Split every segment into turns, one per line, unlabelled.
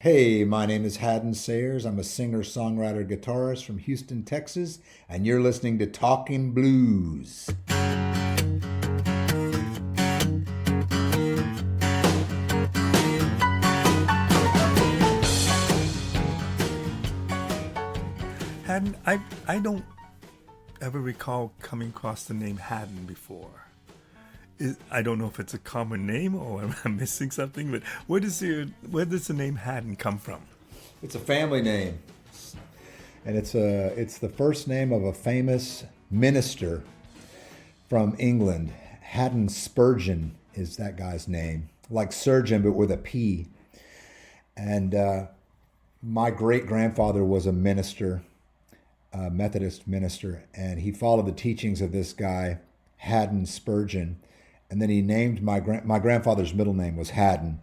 Hey, my name is Hadden Sayers. I'm a singer, songwriter, guitarist from Houston, Texas, and you're listening to Talkin' Blues.
Hadden, I don't ever recall coming across the name Hadden before. I don't know if it's a common name or am I missing something, but where does the name Hadden come from?
It's a family name, and it's the first name of a famous minister from England. Hadden Spurgeon is that guy's name, like surgeon but with a P. And my great grandfather was a minister, a Methodist minister, and he followed the teachings of this guy, Hadden Spurgeon. And then he named my grandfather's middle name was Hadden,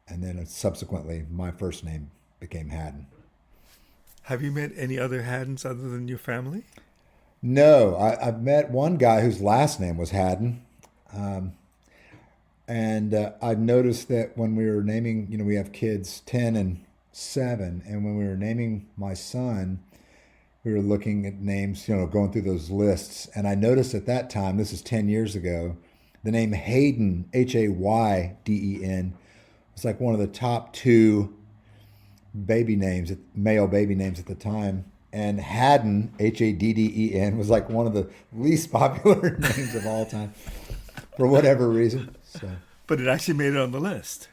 and then subsequently my first name became Hadden.
Have you met any other Haddens other than your family?
No, I've met one guy whose last name was Hadden, and I've noticed that when we were naming, we have kids 10 and 7, and when we were naming my son, we were looking at names, going through those lists, and I noticed at that time, this is 10 years ago, the name Hayden, Hayden, was like one of the top 2 baby names, male baby names at the time. And Hadden, Hadden, was like one of the least popular names of all time for whatever reason. So,
but it actually made it on the list.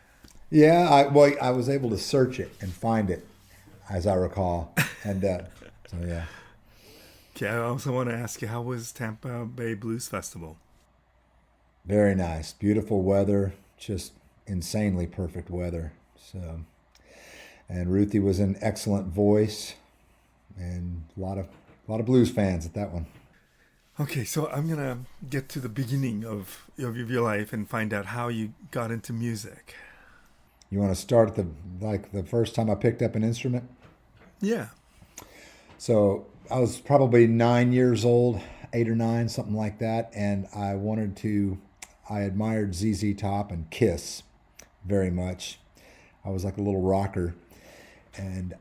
Yeah, I was able to search it and find it, as I recall. And so, yeah.
Okay, I also want to ask you, how was Tampa Bay Blues Festival?
Very nice. Beautiful weather, just insanely perfect weather. So, and Ruthie was an excellent voice, and a lot of blues fans at that one.
Okay, so I'm gonna get to the beginning of your life and find out how you got into music.
You want to start at the first time I picked up an instrument?
Yeah.
So I was probably 9 years old, 8 or 9, something like that, and I admired ZZ Top and Kiss very much. I was like a little rocker. And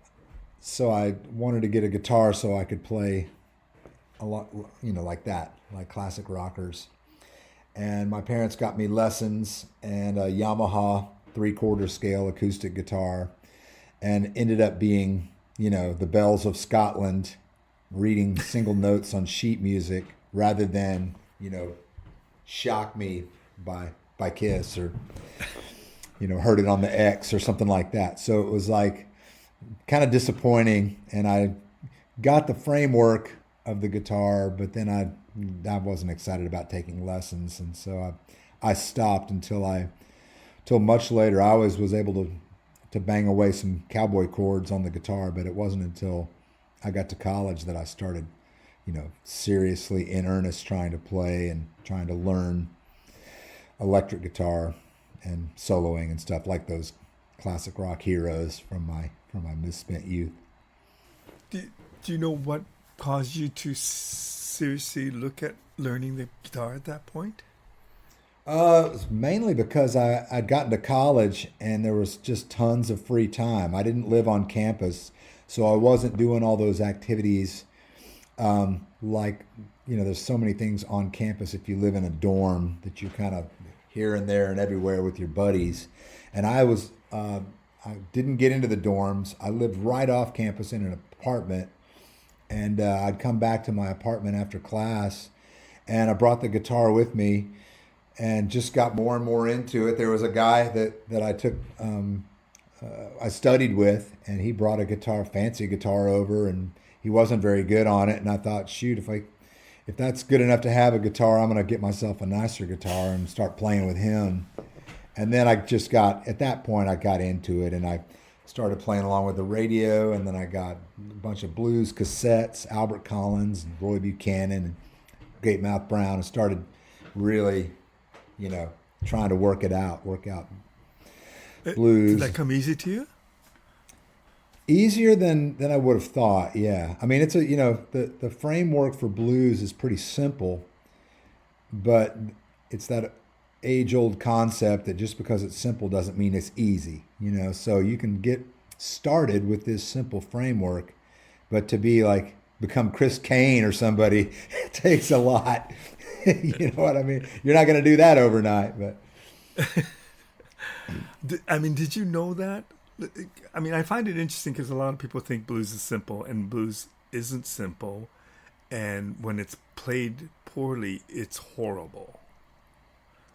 so I wanted to get a guitar so I could play a lot, like that, like classic rockers. And my parents got me lessons and a Yamaha 3/4 scale acoustic guitar, and ended up being, the bells of Scotland, reading single notes on sheet music rather than, shock me by Kiss or heard it on the X or something like that. So it was like kind of disappointing, and I got the framework of the guitar, but then I wasn't excited about taking lessons, and so I stopped until much later. I always was able to bang away some cowboy chords on the guitar, but it wasn't until I got to college that I started seriously in earnest trying to play and trying to learn electric guitar and soloing and stuff like those classic rock heroes from my misspent youth.
Do you know what caused you to seriously look at learning the guitar at that point?
It was mainly because I'd gotten to college and there was just tons of free time. I didn't live on campus, so I wasn't doing all those activities there's so many things on campus if you live in a dorm that you kind of here and there and everywhere with your buddies. And I didn't get into the dorms. I lived right off campus in an apartment, and I'd come back to my apartment after class, and I brought the guitar with me and just got more and more into it. There was a guy that I took, I studied with, and he brought a fancy guitar over, and he wasn't very good on it. And I thought, shoot, if that's good enough to have a guitar, I'm going to get myself a nicer guitar and start playing with him. And then at that point, I got into it, and I started playing along with the radio, and then I got a bunch of blues cassettes, Albert Collins and Roy Buchanan and Great Mouth Brown, and started really, trying to work out blues.
Did that come easy to you?
Easier than I would have thought, yeah. I mean, it's the framework for blues is pretty simple, but it's that age-old concept that just because it's simple doesn't mean it's easy, So you can get started with this simple framework, but to be like become Chris Kane or somebody it takes a lot. You know what I mean? You're not going to do that overnight, but
I mean, did you know that? I mean, I find it interesting because a lot of people think blues is simple, and blues isn't simple. And when it's played poorly, it's horrible,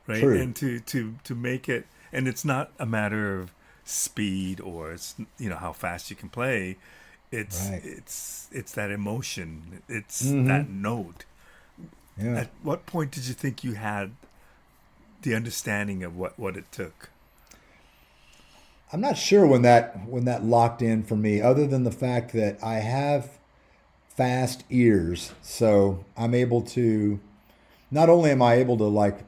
right?
true.
And to make it, and it's not a matter of speed or it's how fast you can play.
Right.
It's that emotion. It's
Hmm.
that note.
Yeah.
At what point did you think you had the understanding of what it took?
I'm not sure when that locked in for me, other than the fact that I have fast ears, so I'm able to. Not only am I able to like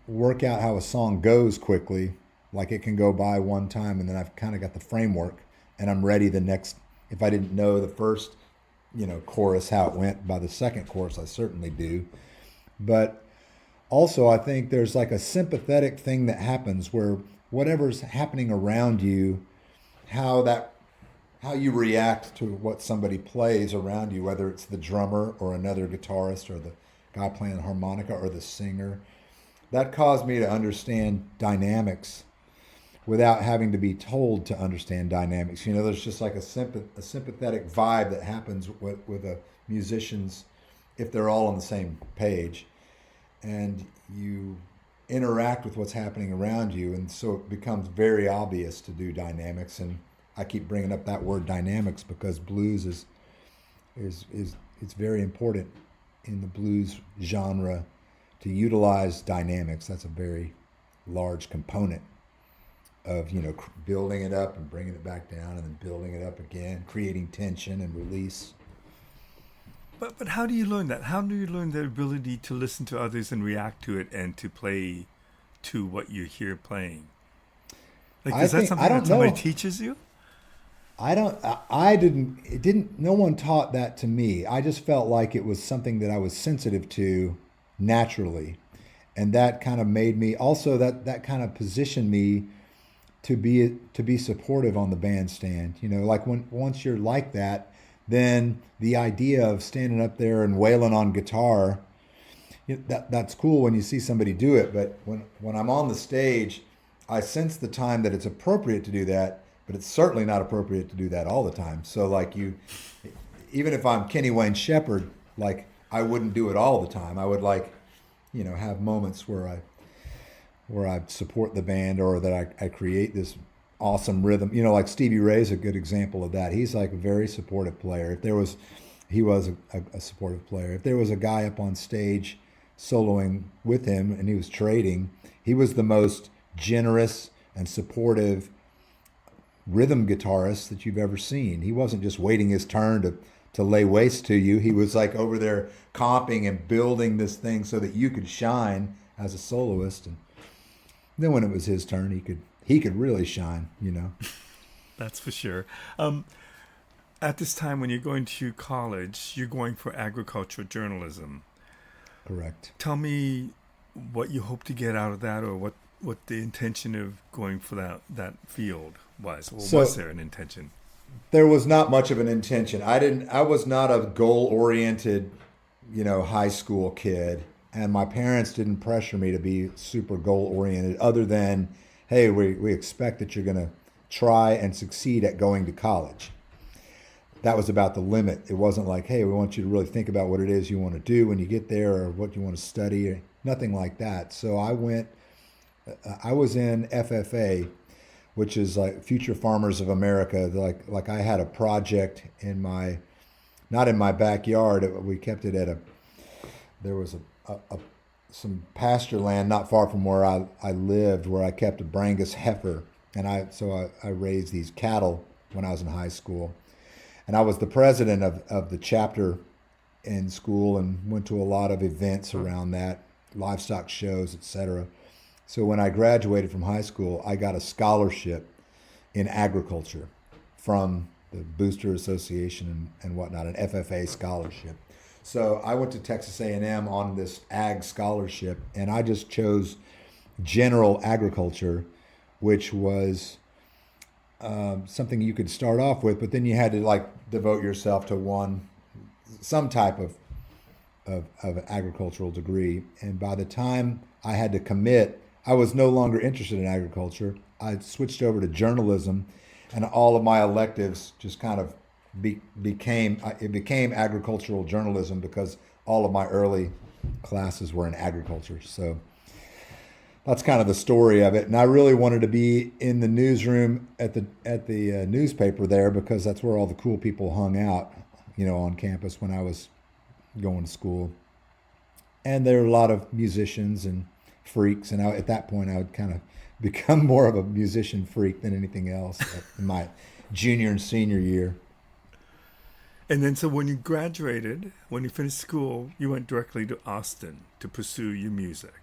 work out how a song goes quickly, like it can go by one time, and then I've kind of got the framework, and I'm ready the next. If I didn't know the first, chorus how it went by the second chorus, I certainly do. But also, I think there's like a sympathetic thing that happens where whatever's happening around you, how that how you react to what somebody plays around you, whether it's the drummer or another guitarist or the guy playing the harmonica or the singer, that caused me to understand dynamics without having to be told to understand dynamics. There's just like a sympathetic vibe that happens with a musicians if they're all on the same page, and you interact with what's happening around you, and so it becomes very obvious to do dynamics. And I keep bringing up that word dynamics because blues is it's very important in the blues genre to utilize dynamics. That's a very large component of building it up and bringing it back down and then building it up again, creating tension and release.
But how do you learn that? How do you learn the ability to listen to others and react to it and to play to what you hear playing? Like,
I
is that
think I
something that
don't
somebody
know.
teaches you?
I don't. I didn't. It didn't. No one taught that to me. I just felt like it was something that I was sensitive to naturally, and that kind of made me. Also, that kind of positioned me to be supportive on the bandstand. Like when once you're like that, then the idea of standing up there and wailing on guitar, that's cool when you see somebody do it. But when I'm on the stage, I sense the time that it's appropriate to do that, but it's certainly not appropriate to do that all the time. So like even if I'm Kenny Wayne Shepherd, like I wouldn't do it all the time. I would like, have moments where I support the band or that I create this awesome rhythm. Like Stevie Ray's a good example of that. He's like a very supportive player. He was a supportive player. If there was a guy up on stage soloing with him and he was trading, he was the most generous and supportive rhythm guitarist that you've ever seen. He wasn't just waiting his turn to lay waste to you. He was like over there comping and building this thing so that you could shine as a soloist. And then when it was his turn, he could really shine.
That's for sure. At this time, when you're going to college, you're going for agricultural journalism.
Correct.
Tell me what you hope to get out of that, or what the intention of going for that field was. Or was
So
there an intention?
there was not much of an intention. I was not a goal oriented, high school kid. And my parents didn't pressure me to be super goal oriented, other than, hey, we expect that you're going to try and succeed at going to college. That was about the limit. It wasn't like, hey, we want you to really think about what it is you want to do when you get there or what you want to study, or nothing like that. So I was in FFA, which is like Future Farmers of America. Like I had a project not in my backyard. We kept it there was some pasture land not far from where I lived, where I kept a Brangus heifer, and I raised these cattle when I was in high school, and I was the president of the chapter in school and went to a lot of events around that, livestock shows, etc. So when I graduated from high school, I got a scholarship in agriculture from the Booster Association and whatnot, an FFA scholarship. So I went to Texas A&M on this ag scholarship, and I just chose general agriculture, which was something you could start off with, but then you had to like devote yourself to some type of agricultural degree. And by the time I had to commit, I was no longer interested in agriculture. I switched over to journalism, and all of my electives just kind of became agricultural journalism because all of my early classes were in agriculture. So that's kind of the story of it. And I really wanted to be in the newsroom at the newspaper there because that's where all the cool people hung out, on campus when I was going to school. And there were a lot of musicians and freaks, and at that point I would kind of become more of a musician freak than anything else in my junior and senior year.
And then, so when you graduated, when you finished school, you went directly to Austin to pursue your music.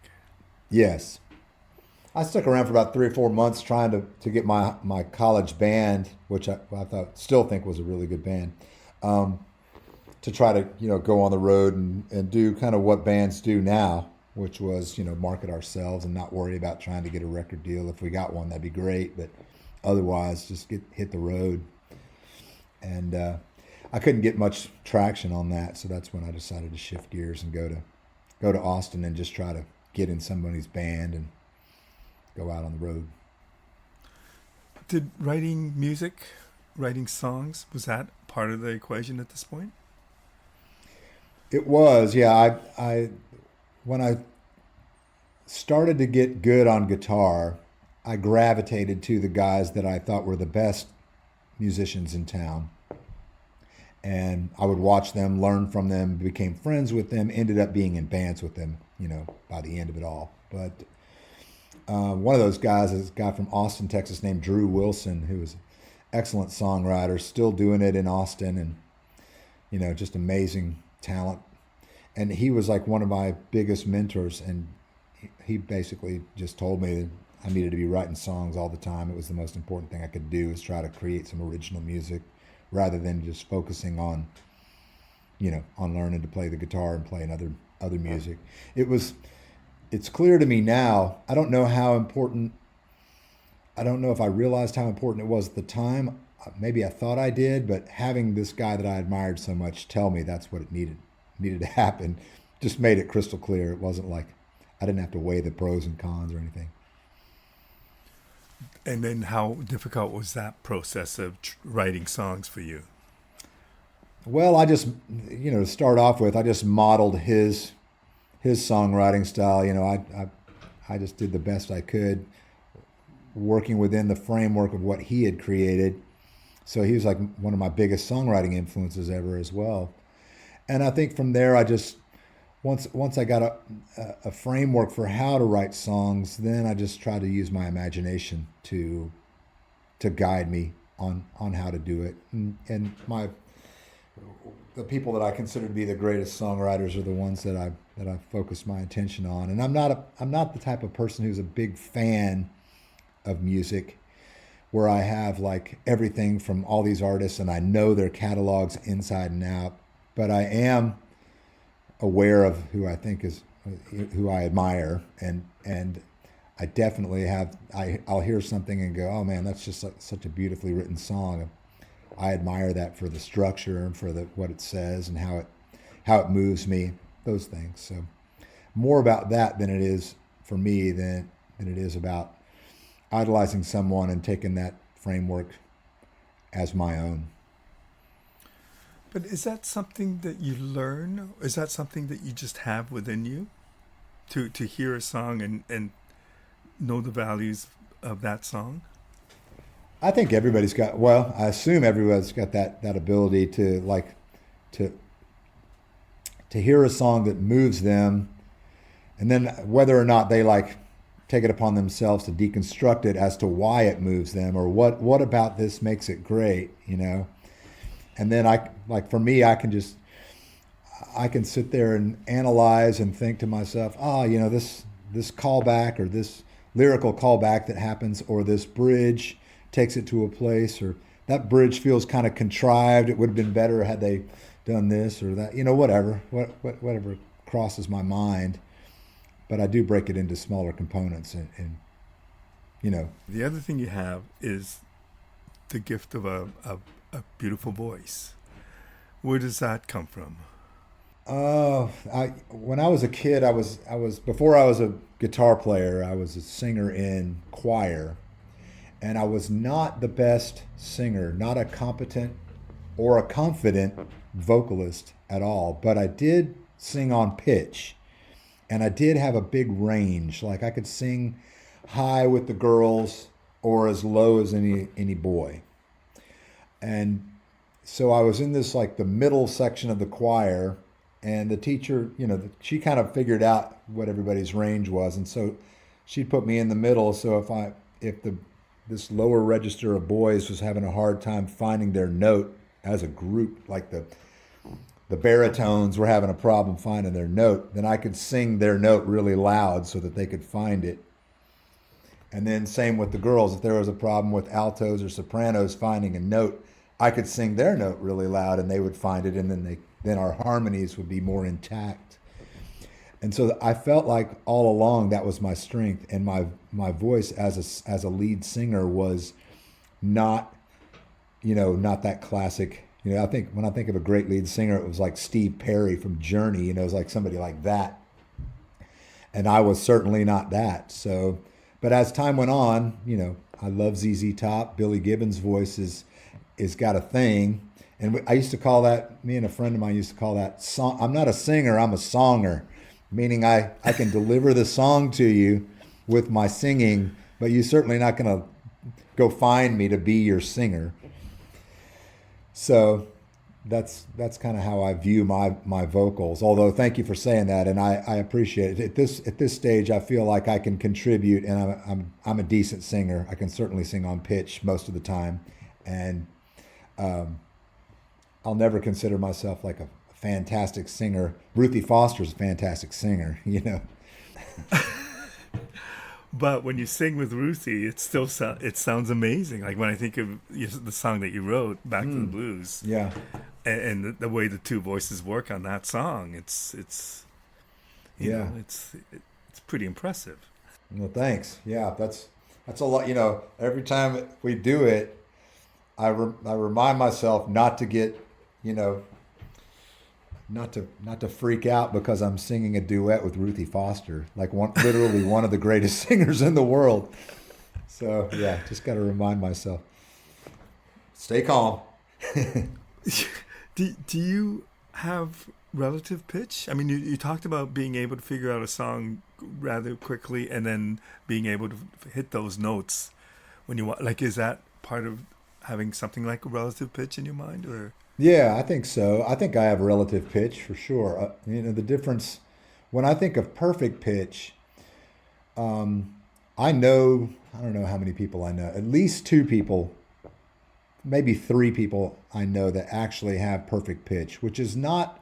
Yes. I stuck around for about 3 or 4 months trying to get my college band, which I still think was a really good band, to try to, go on the road and do kind of what bands do now, which was, market ourselves and not worry about trying to get a record deal. If we got one, that'd be great. But otherwise, just hit the road. And I couldn't get much traction on that. So that's when I decided to shift gears and go to Austin and just try to get in somebody's band and go out on the road.
Did writing music, writing songs, was that part of the equation at this point?
It was, yeah. I when I started to get good on guitar, I gravitated to the guys that I thought were the best musicians in town. And I would watch them, learn from them, became friends with them, ended up being in bands with them, by the end of it all. But one of those guys is a guy from Austin, Texas, named Drew Wilson, who was an excellent songwriter, still doing it in Austin, and just amazing talent. And he was like one of my biggest mentors, and he basically just told me that I needed to be writing songs all the time. It was the most important thing I could do, is try to create some original music rather than just focusing on learning to play the guitar and playing other music. It's clear to me now. I don't know if I realized how important it was at the time. Maybe I thought I did, but having this guy that I admired so much tell me that's what it needed to happen just made it crystal clear. It wasn't like I didn't have to weigh the pros and cons or anything.
And then how difficult was that process of writing songs for you?
Well, I just, to start off with, I just modeled his songwriting style. I just did the best I could, working within the framework of what he had created. So he was like one of my biggest songwriting influences ever as well. And I think from there, I just, once I got a framework for how to write songs, then I just tried to use my imagination to guide me on how to do it. And the people that I consider to be the greatest songwriters are the ones that I focus my attention on. And I'm not the type of person who's a big fan of music where I have like everything from all these artists and I know their catalogs inside and out, but I am aware of who I think is who I admire, and I definitely I'll hear something and go, oh man, that's just such a beautifully written song. I admire that for the structure and for what it says and how it moves me, those things. So more about that than it is for me than it is about idolizing someone and taking that framework as my own.
But is that something that you learn? Is that something that you just have within you? To hear a song and know the values of that song?
I think I assume everybody's got that ability to hear a song that moves them, and then whether or not they take it upon themselves to deconstruct it as to why it moves them or what about this makes it great, And then for me, I can sit there and analyze and think to myself, this callback or this lyrical callback that happens, or this bridge takes it to a place, or that bridge feels kind of contrived. It would have been better had they done this or that, whatever crosses my mind. But I do break it into smaller components and.
The other thing you have is the gift of a beautiful voice. Where does that come from?
When I was a kid, I was before I was a guitar player, I was a singer in choir, and I was not the best singer, not a competent or a confident vocalist at all, but I did sing on pitch, and I did have a big range. Like I could sing high with the girls or as low as any boy. And so I was in this like the middle section of the choir, and the teacher, she kind of figured out what everybody's range was, and so she put me in the middle. So if this lower register of boys was having a hard time finding their note as a group, like the baritones were having a problem finding their note, then I could sing their note really loud so that they could find it. And then same with the girls. If there was a problem with altos or sopranos finding a note, I could sing their note really loud and they would find it, and then our harmonies would be more intact. And so I felt like all along that was my strength, and my voice as a lead singer was not not that classic. I think when I think of a great lead singer, it was like Steve Perry from Journey. It was like somebody like that, and I was certainly not that. So, but as time went on, I love ZZ Top. Billy Gibbons' voice is got a thing. And I used to call that, me and a friend of mine used to call that song. I'm not a singer, I'm a songer, meaning I can deliver the song to you with my singing, but you're certainly not going to go find me to be your singer. So that's kind of how I view my vocals. Although thank you for saying that, and I appreciate it. At this stage, I feel like I can contribute, and I'm a decent singer. I can certainly sing on pitch most of the time, and I'll never consider myself like a fantastic singer. Ruthie Foster's a fantastic singer,
But when you sing with Ruthie, it sounds amazing. Like when I think of the song that you wrote, "Back to the Blues,"
Yeah.
and the way the two voices work on that song, it's
Yeah.
it's pretty impressive.
Well, thanks. Yeah, that's a lot. Every time we do it, I remind myself not to get, not to freak out because I'm singing a duet with Ruthie Foster, like literally one of the greatest singers in the world. So yeah, just got to remind myself, stay calm.
Do you have relative pitch? I mean, you talked about being able to figure out a song rather quickly and then being able to hit those notes when you want. Like, is that part of having something like a relative pitch in your mind, or?
Yeah, I think so. I think I have relative pitch for sure. The difference when I think of perfect pitch, I don't know how many people I know. At least two people, maybe three people I know that actually have perfect pitch, which is not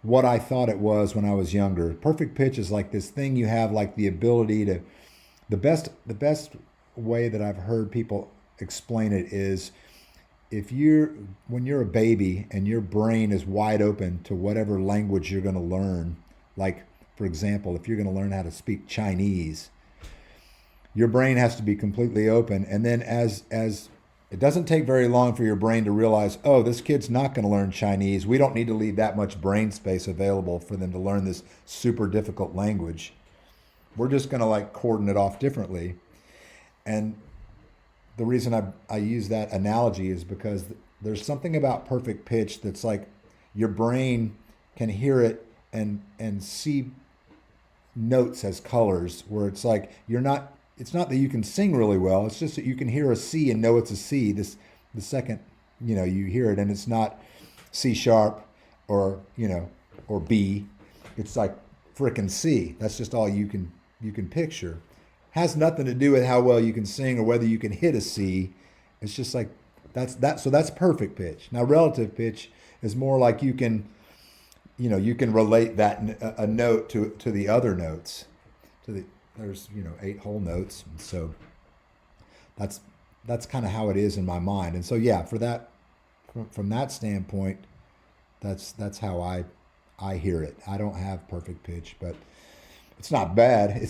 what I thought it was when I was younger. Perfect pitch is like this thing you have, like the ability to. The best way that I've heard people explain it is when you're a baby and your brain is wide open to whatever language you're going to learn, like for example, if you're going to learn how to speak Chinese, your brain has to be completely open. And then as it doesn't take very long for your brain to realize, oh, this kid's not going to learn Chinese. We don't need to leave that much brain space available for them to learn this super difficult language. We're just going to like cordon it off differently. And the reason I use that analogy is because there's something about perfect pitch that's like your brain can hear it and see notes as colors, where it's like it's not that you can sing really well, it's just that you can hear a C and know it's a C the second you hear it, and it's not C sharp or or B. It's like frickin' C. That's just all you can picture. Has nothing to do with how well you can sing or whether you can hit a C. It's just like so that's perfect pitch. Now relative pitch is more like you can relate that a note to the other notes. There's 8 whole notes, and so that's kind of how it is in my mind. And so yeah, from that standpoint, that's how I hear it. I don't have perfect pitch, but it's not bad.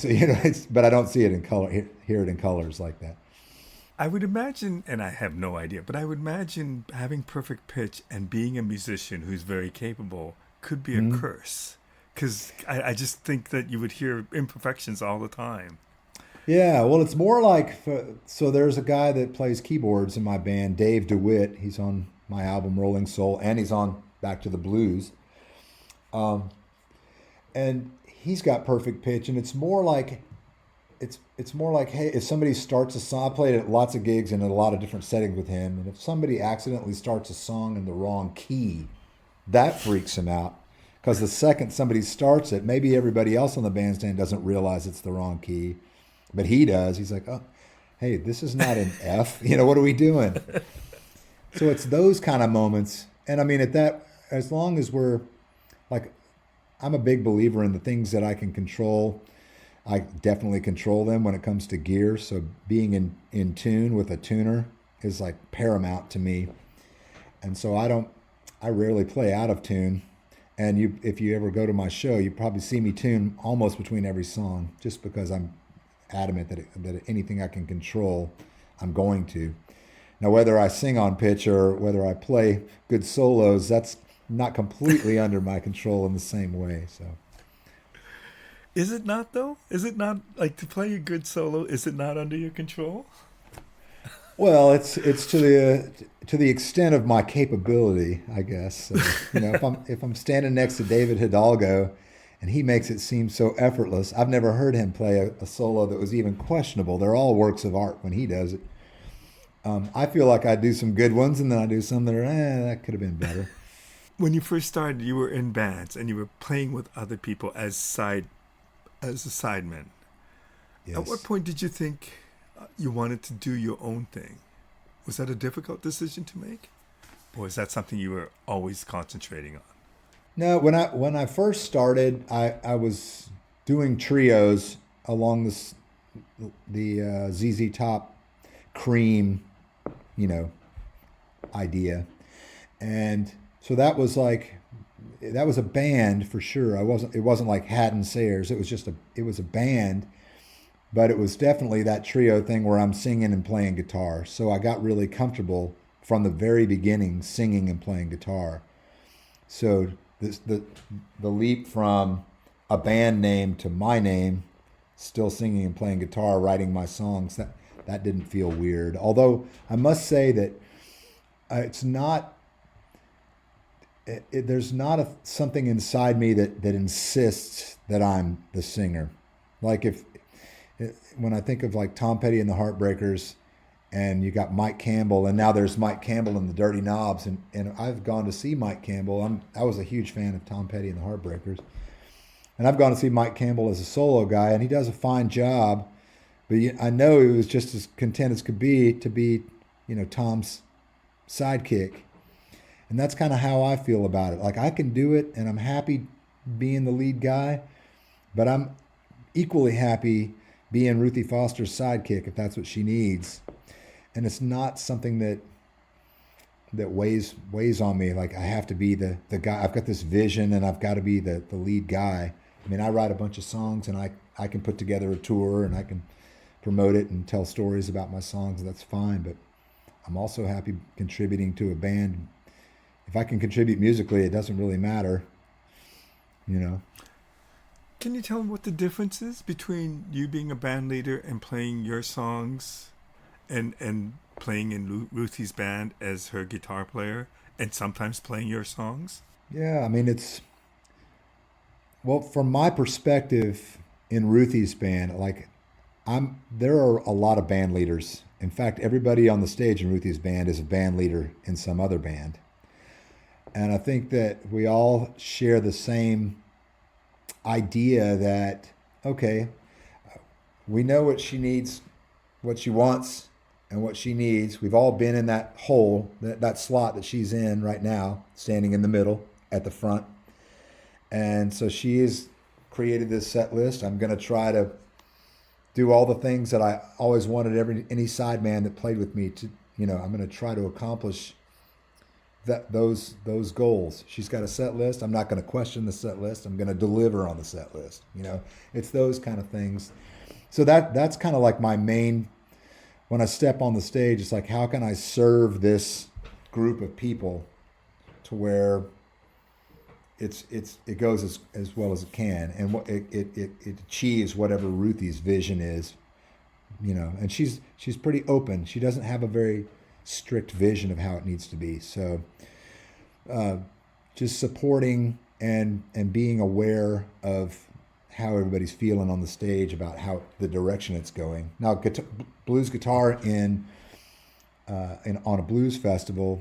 But I don't see it in color, hear it in colors like that.
I would imagine, and I have no idea, but I would imagine having perfect pitch and being a musician who's very capable could be a
Mhm.
curse. Because I just think that you would hear imperfections all the time.
Yeah, well, it's more like so. There's a guy that plays keyboards in my band, Dave DeWitt. He's on my album Rolling Soul, and he's on Back to the Blues. Um, and he's got perfect pitch, and it's more like, hey, if somebody starts a song, I played at lots of gigs and in a lot of different settings with him, and if somebody accidentally starts a song in the wrong key, that freaks him out. Because the second somebody starts it, maybe everybody else on the bandstand doesn't realize it's the wrong key, but he does. He's like, oh, hey, this is not an F. What are we doing? So it's those kind of moments. And I mean, at that, as long as we're like, I'm a big believer in the things that I can control. I definitely control them when it comes to gear. So being in tune with a tuner is like paramount to me. And so I rarely play out of tune. And if you ever go to my show, you probably see me tune almost between every song, just because I'm adamant that anything I can control, I'm going to. Now, whether I sing on pitch or whether I play good solos, that's not completely under my control in the same way. So,
Is it not, though? Is it not like to play a good solo? Is it not under your control?
well, it's to the extent of my capability, I guess. So, if I'm standing next to David Hidalgo, and he makes it seem so effortless, I've never heard him play a solo that was even questionable. They're all works of art when he does it. I feel like I do some good ones, and then I do some that are, that could have been better.
When you first started, you were in bands and you were playing with other people as a sideman. At what
Yes.
point did you think you wanted to do your own thing? Was that a difficult decision to make? Or is that something you were always concentrating on?
No, when I first started, I was doing trios along the ZZ Top Cream, you know, idea, and so that was a band for sure. It wasn't like Hadden Sayers. It was a band, but it was definitely that trio thing where I'm singing and playing guitar. So I got really comfortable from the very beginning singing and playing guitar. So the leap from a band name to my name, still singing and playing guitar, writing my songs, that didn't feel weird. Although I must say that it's not. There's not something inside me that insists that I'm the singer. Like when I think of like Tom Petty and the Heartbreakers, and you got Mike Campbell, and now there's Mike Campbell and the Dirty Knobs, and I've gone to see Mike Campbell. I was a huge fan of Tom Petty and the Heartbreakers, and I've gone to see Mike Campbell as a solo guy, and he does a fine job. But I know he was just as content as could be to be, Tom's sidekick, and that's kind of how I feel about it. Like I can do it, and I'm happy being the lead guy, but I'm equally happy being Ruthie Foster's sidekick if that's what she needs. And it's not something that weighs on me. Like I have to be the guy. I've got this vision, and I've got to be the lead guy. I mean, I write a bunch of songs, and I can put together a tour, and I can promote it and tell stories about my songs. That's fine, but I'm also happy contributing to a band. If I can contribute musically, it doesn't really matter, you know.
Can you tell me what the difference is between you being a band leader and playing your songs and playing in Ruthie's band as her guitar player and sometimes playing your songs?
Yeah, I mean well, from my perspective in Ruthie's band, like there are a lot of band leaders. In fact, everybody on the stage in Ruthie's band is a band leader in some other band. And I think that we all share the same idea that, okay, we know what she needs, what she wants, and what she needs. We've all been in that hole, that slot that she's in right now, standing in the middle at the front. And so she has created this set list. I'm going to try to do all the things that I always wanted any sideman that played with me to, I'm going to try to accomplish those goals. She's got a set list. I'm not going to question the set list. I'm going to deliver on the set list. It's those kind of things. So that's kind of like my main when I step on the stage, it's like, how can I serve this group of people to where it goes as well as it can, and what it achieves whatever Ruthie's vision is, and she's pretty open. She doesn't have a very strict vision of how it needs to be. So just supporting and being aware of how everybody's feeling on the stage about how the direction it's going. Now, blues guitar on a blues festival,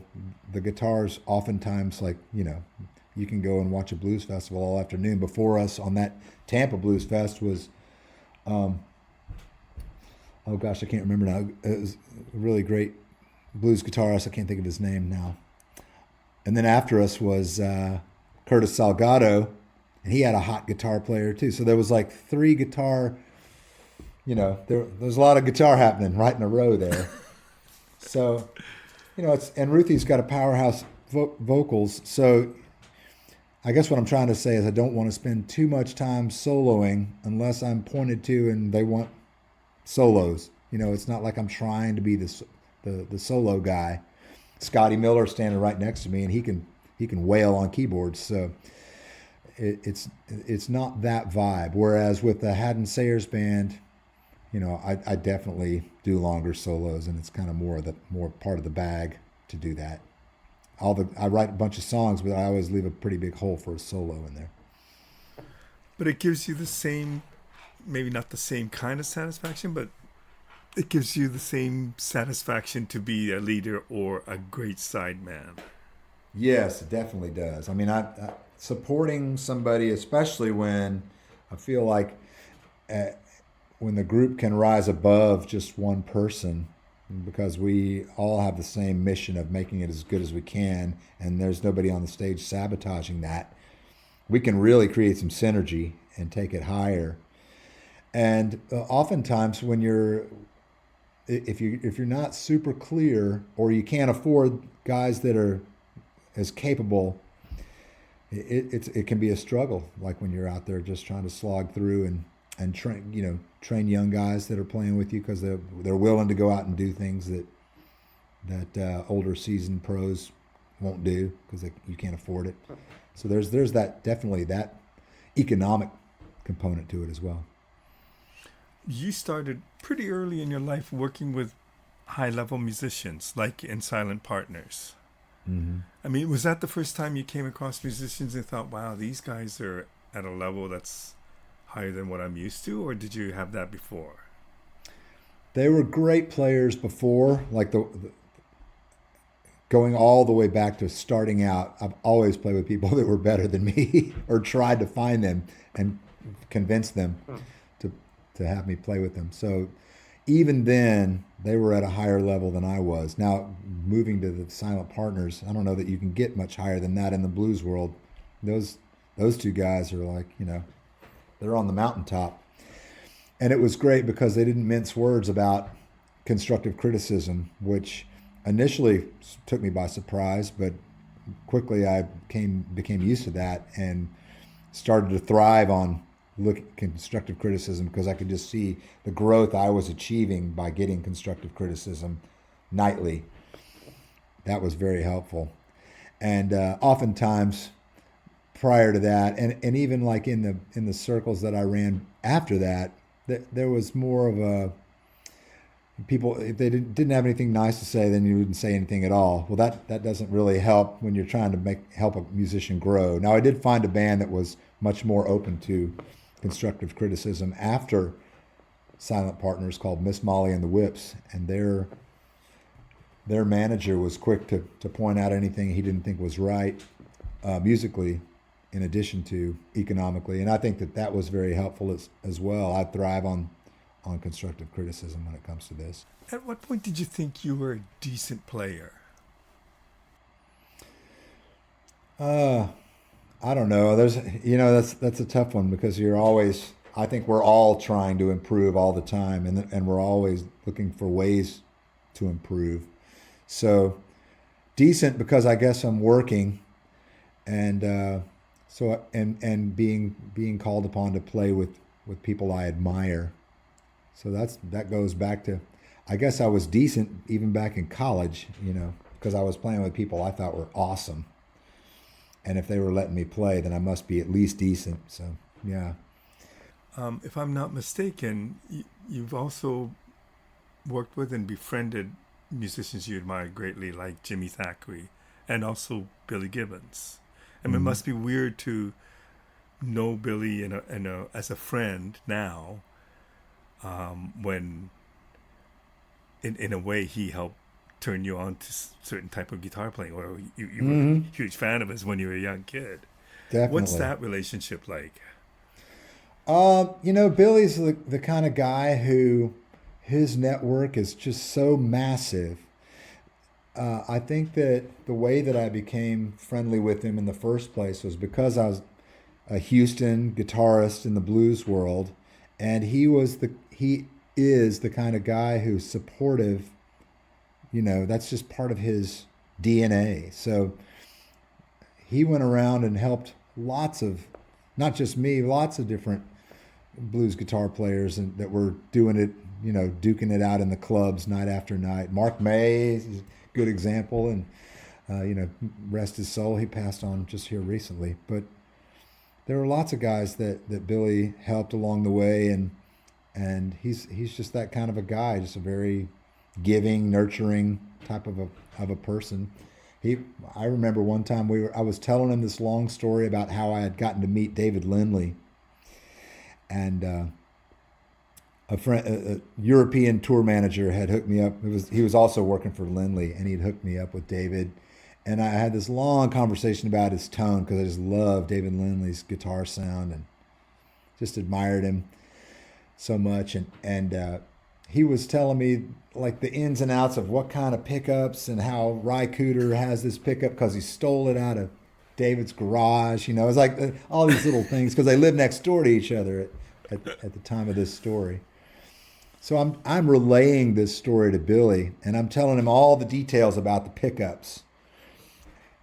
the guitars oftentimes, like, you can go and watch a blues festival all afternoon. Before us on that Tampa Blues Fest was, oh gosh, I can't remember now. It was a really great blues guitarist. I can't think of his name now. And then after us was Curtis Salgado, and he had a hot guitar player too. So there was like three guitar, there's a lot of guitar happening right in a row there. So, and Ruthie's got a powerhouse vocals. So I guess what I'm trying to say is I don't want to spend too much time soloing unless I'm pointed to and they want solos. It's not like I'm trying to be the solo guy. Scotty Miller standing right next to me, and he can wail on keyboards. So it's not that vibe. Whereas with the Hadden Sayers band, I definitely do longer solos, and it's kind of more part of the bag to do that. I write a bunch of songs, but I always leave a pretty big hole for a solo in there.
But it gives you the same, maybe not the same kind of satisfaction, but it gives you the same satisfaction to be a leader or a great sideman.
Yes, it definitely does. I mean, I supporting somebody, especially when I feel like when the group can rise above just one person, because we all have the same mission of making it as good as we can, and there's nobody on the stage sabotaging that, we can really create some synergy and take it higher. And oftentimes when if you're not super clear, or you can't afford guys that are as capable, it can be a struggle. Like when you're out there just trying to slog through and train young guys that are playing with you, because they're willing to go out and do things that older seasoned pros won't do because you can't afford it. So there's definitely that economic component to it as well.
You started pretty early in your life working with high-level musicians, like in Silent Partners.
Mm-hmm.
I mean, was that the first time you came across musicians and thought, wow, these guys are at a level that's higher than what I'm used to, or did you have that before?
They were great players before, like the going all the way back to starting out. I've always played with people that were better than me or tried to find them and convince them to have me play with them. So even then, they were at a higher level than I was. Now, moving to the Silent Partners, I don't know that you can get much higher than that in the blues world. Those two guys are like, they're on the mountaintop. And it was great because they didn't mince words about constructive criticism, which initially took me by surprise, but quickly I became used to that and started to thrive on constructive criticism, because I could just see the growth I was achieving by getting constructive criticism nightly. That was very helpful. And oftentimes prior to that, and even like in the circles that I ran after that, there was more of a people, if they didn't have anything nice to say, then you wouldn't say anything at all. Well, that doesn't really help when you're trying to help a musician grow. Now, I did find a band that was much more open to constructive criticism after Silent Partners, called Miss Molly and the Whips, and their manager was quick to point out anything he didn't think was right musically, in addition to economically. And I think that was very helpful as well. I thrive on constructive criticism when it comes to this.
At what point did you think you were a decent player?
I don't know. That's a tough one, because I think we're all trying to improve all the time, and we're always looking for ways to improve. So decent, because I guess I'm working, and and being called upon to play with people I admire. So that goes back to, I guess I was decent even back in college, because I was playing with people I thought were awesome. And if they were letting me play, then I must be at least decent. So, yeah.
If I'm not mistaken, you've also worked with and befriended musicians you admire greatly, like Jimmy Thackeray and also Billy Gibbons. I mean, it must be weird to know Billy as a friend now, when in a way he helped turn you on to certain type of guitar playing, or you were a huge fan of his when you were a young kid.
Definitely.
What's that relationship like?
Billy's the kind of guy who his network is just so massive. I think that the way that I became friendly with him in the first place was because I was a Houston guitarist in the blues world, and he is the kind of guy who's supportive. That's just part of his DNA. So he went around and helped not just me, lots of different blues guitar players that were doing it, duking it out in the clubs night after night. Mark May is a good example, and rest his soul, he passed on just here recently. But there were lots of guys that Billy helped along the way, and he's just that kind of a guy, just a very giving, nurturing type of a person. I remember one time I was telling him this long story about how I had gotten to meet David Lindley, and a European tour manager had hooked me up. He was also working for Lindley, and he'd hooked me up with David. And I had this long conversation about his tone, because I just loved David Lindley's guitar sound and just admired him so much. And he was telling me like the ins and outs of what kind of pickups and how Ry Cooder has this pickup because he stole it out of David's garage. It's like all these little things because they live next door to each other at the time of this story. So I'm relaying this story to Billy, and I'm telling him all the details about the pickups.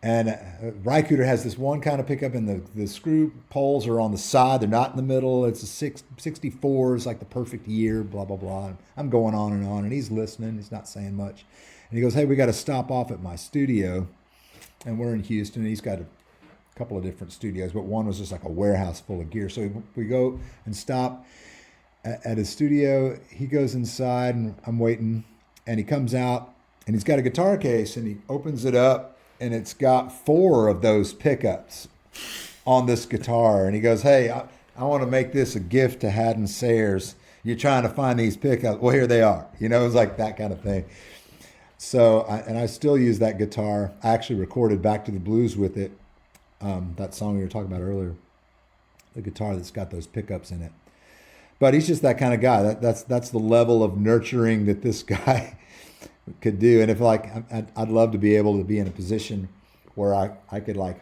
And Ry Cooder has this one kind of pickup, and the screw poles are on the side. They're not in the middle. It's a 64 is like the perfect year, blah, blah, blah. And I'm going on, and he's listening. He's not saying much. And he goes, hey, we got to stop off at my studio. And we're in Houston. And he's got a couple of different studios, but one was just like a warehouse full of gear. So we go and stop at his studio. He goes inside, and I'm waiting. And he comes out, and he's got a guitar case, and he opens it up. And it's got 4 of those pickups on this guitar. And he goes, hey, I want to make this a gift to Hadden Sayers. You're trying to find these pickups. Well, here they are. It was like that kind of thing. So, I still use that guitar. I actually recorded Back to the Blues with it, that song we were talking about earlier, the guitar that's got those pickups in it. But he's just that kind of guy. That's the level of nurturing that this guy could do. And if I'd love to be able to be in a position where I could lend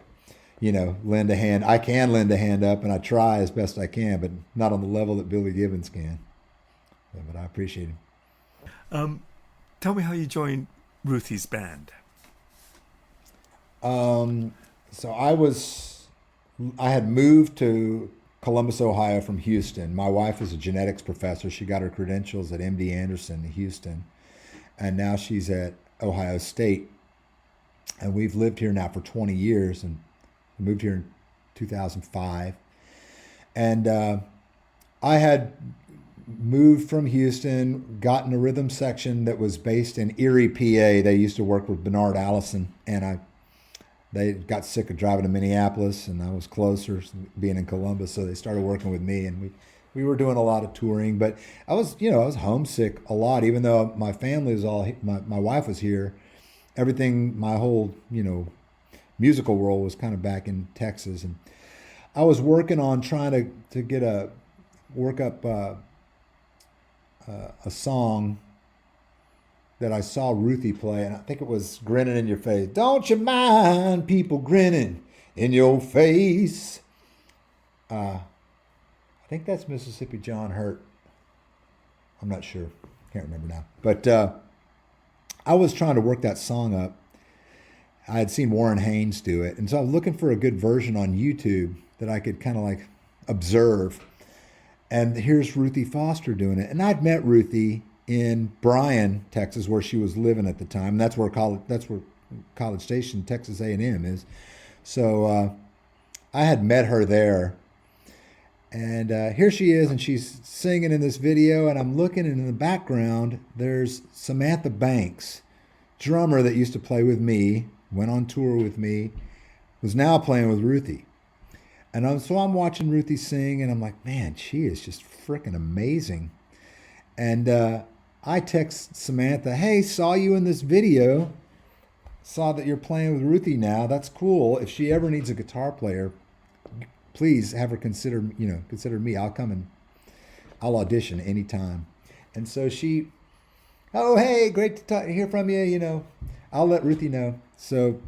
a hand. I can lend a hand up, and I try as best I can, but not on the level that Billy Gibbons can. But I appreciate him.
Tell me how you joined Ruthie's band.
So I had moved to Columbus, Ohio from Houston. My wife is a genetics professor. She got her credentials at MD Anderson in Houston. And now she's at Ohio State. And we've lived here now for 20 years. And we moved here in 2005. And I had moved from Houston, gotten a rhythm section that was based in Erie, PA. They used to work with Bernard Allison. And they got sick of driving to Minneapolis. And I was closer being in Columbus. So they started working with me. And we were doing a lot of touring, but I was homesick a lot, even though my family was my wife was here. Everything, my whole, musical world was kind of back in Texas. And I was working on trying to work up a song that I saw Ruthie play. And I think it was Grinning in Your Face. Don't you mind people grinning in your face? I think that's Mississippi John Hurt. I'm not sure. Can't remember now. But I was trying to work that song up. I had seen Warren Haynes do it. And so I was looking for a good version on YouTube that I could kind of observe. And here's Ruthie Foster doing it. And I'd met Ruthie in Bryan, Texas, where she was living at the time. And that's where College Station, Texas A&M is. So I had met her there. And here she is, and she's singing in this video, and I'm looking, and in the background, there's Samantha Banks, drummer that used to play with me, went on tour with me, was now playing with Ruthie. And so I'm watching Ruthie sing, and I'm like, man, she is just freaking amazing. And I text Samantha, hey, saw you in this video. Saw that you're playing with Ruthie now. That's cool. If she ever needs a guitar player, please have her consider me. I'll come and I'll audition anytime. And so she, oh, hey, great to hear from you. I'll let Ruthie know. So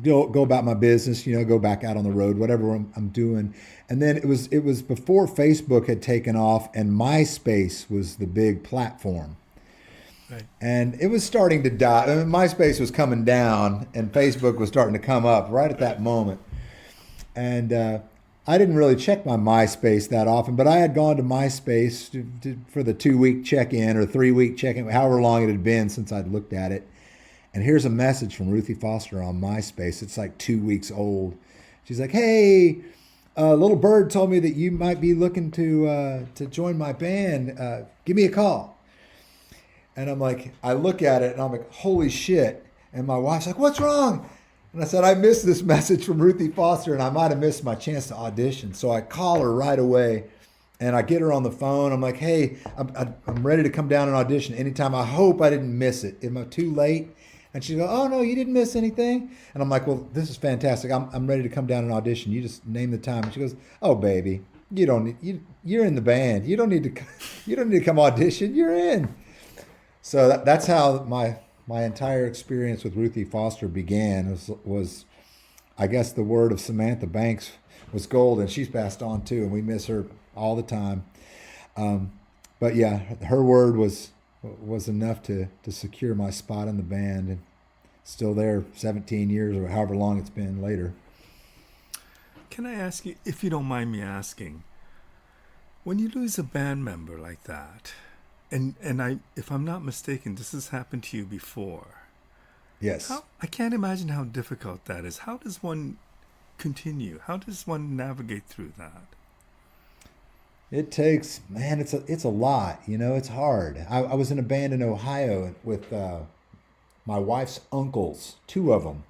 go about my business, go back out on the road, whatever I'm doing. And then it was before Facebook had taken off, and MySpace was the big platform. Right. And it was starting to die. MySpace was coming down, and Facebook was starting to come up right at that moment. And I didn't really check my MySpace that often, but I had gone to MySpace for the 2-week check-in or 3-week check-in, however long it had been since I'd looked at it. And here's a message from Ruthie Foster on MySpace. It's like 2 weeks old. She's like, hey, little bird told me that you might be looking to join my band. Give me a call. And I'm like, I look at it and I'm like, holy shit. And my wife's like, what's wrong? And I said, I missed this message from Ruthie Foster, and I might have missed my chance to audition. So I call her right away, and I get her on the phone. I'm like, hey, I'm ready to come down and audition anytime. I hope I didn't miss it. Am I too late? And she goes, oh, no, you didn't miss anything. And I'm like, well, this is fantastic. I'm ready to come down and audition. You just name the time. And she goes, oh, baby, you're in the band. You don't need to come audition. You're in. So that's how my entire experience with Ruthie Foster began. Was I guess the word of Samantha Banks was gold, and she's passed on too, and we miss her all the time. But yeah, her word was enough to secure my spot in the band, and still there 17 years or however long it's been later.
Can I ask you, if you don't mind me asking, when you lose a band member like that, and if I'm not mistaken, this has happened to you before.
Yes.
I can't imagine how difficult that is. How does one continue? How does one navigate through that?
It takes, man, it's a lot. It's hard. I was in a band in Ohio with my wife's uncles, 2 of them.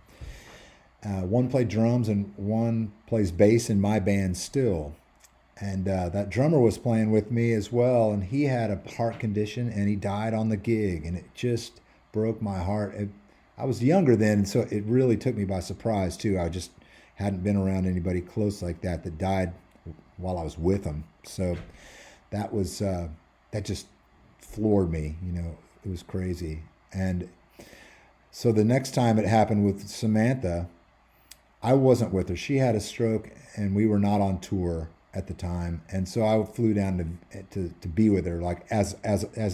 One played drums and one plays bass in my band still. And that drummer was playing with me as well, and he had a heart condition, and he died on the gig, and it just broke my heart. I was younger then, and so it really took me by surprise, too. I just hadn't been around anybody close like that died while I was with him. So that just floored me. It was crazy. And so the next time it happened with Samantha, I wasn't with her. She had a stroke, and we were not on tour at the time, and so I flew down to be with her, like as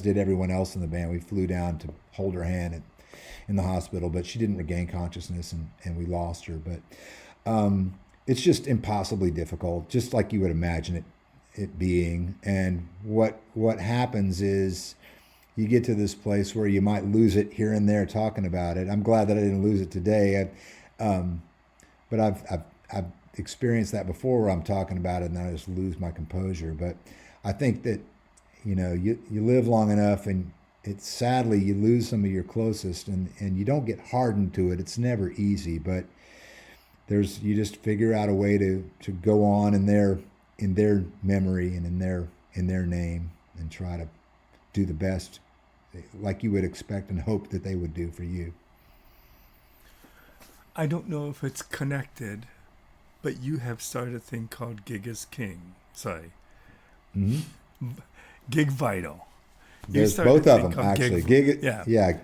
did everyone else in the band. We flew down to hold her hand in the hospital, but she didn't regain consciousness, and we lost her. But it's just impossibly difficult, just like you would imagine it being. And what happens is you get to this place where you might lose it here and there talking about it. I'm glad that I didn't lose it today. But I've experienced that before, where I'm talking about it and I just lose my composure. But I think that you live long enough, and sadly you lose some of your closest, and you don't get hardened to it. It's never easy, but you just figure out a way to go on in their memory and in their name, and try to do the best like you would expect and hope that they would do for you.
I don't know if it's connected, but you have started a thing called Gig is King. Sorry. Mm-hmm. Gig Vital.
There's both of them, actually. Yeah.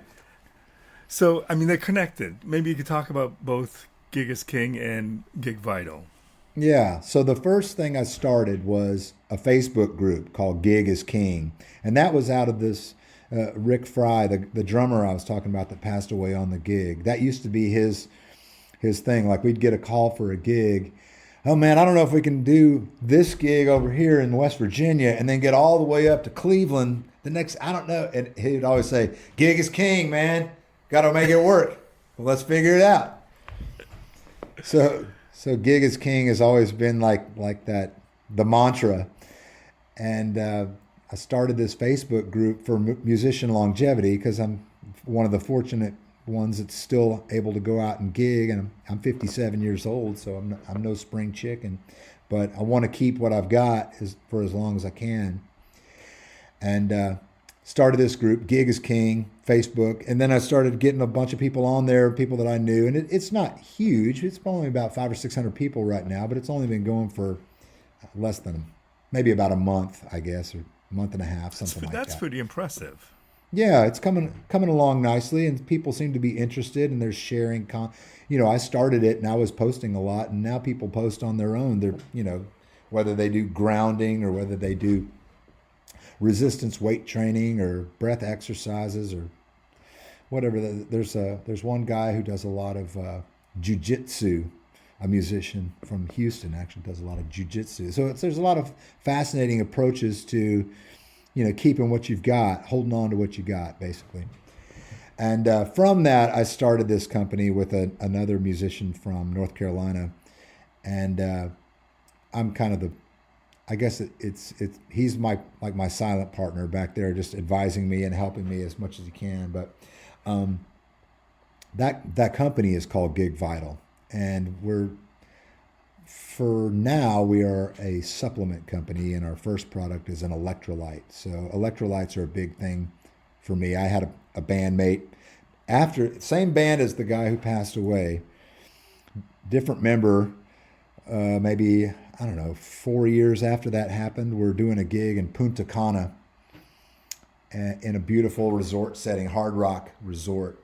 So, they're connected. Maybe you could talk about both Gig is King and Gig Vital.
Yeah. So the first thing I started was a Facebook group called Gig is King. And that was out of this Rick Fry, the drummer I was talking about that passed away on the gig. That used to be his thing. Like, we'd get a call for a gig. Oh man, I don't know if we can do this gig over here in West Virginia and then get all the way up to Cleveland The next, I don't know. And he'd always say, gig is king, man. Got to make it work. Well, let's figure it out. So gig is king has always been like that, the mantra. And I started this Facebook group for musician longevity because I'm one of the fortunate ones that's still able to go out and gig. And I'm 57 years old, so I'm no spring chicken. But I want to keep what I've got for as long as I can. And started this group, Gig is King, Facebook. And then I started getting a bunch of people on there, people that I knew. And it's not huge. It's only about 500 or 600 people right now, but it's only been going for less than maybe about a month, I guess, or a month and a half, something like that.
That's pretty impressive.
Yeah, it's coming along nicely, and people seem to be interested, and they're sharing. I started it, and I was posting a lot, and now people post on their own. They're, whether they do grounding or whether they do resistance weight training or breath exercises or whatever. There's one guy who does a lot of jujitsu, a musician from Houston actually does a lot of jujitsu. So there's a lot of fascinating approaches to, keeping what you've got, holding on to what you got, basically. And from that, I started this company with another musician from North Carolina, and I'm kind of he's my silent partner back there, just advising me and helping me as much as he can. But that company is called Gig Vital, and for now we are a supplement company, and our first product is an electrolyte. So electrolytes are a big thing for me. I had a bandmate, same band as the guy who passed away, different member, maybe, I don't know, 4 years after that happened. We're doing a gig in Punta Cana in a beautiful resort setting, Hard Rock Resort.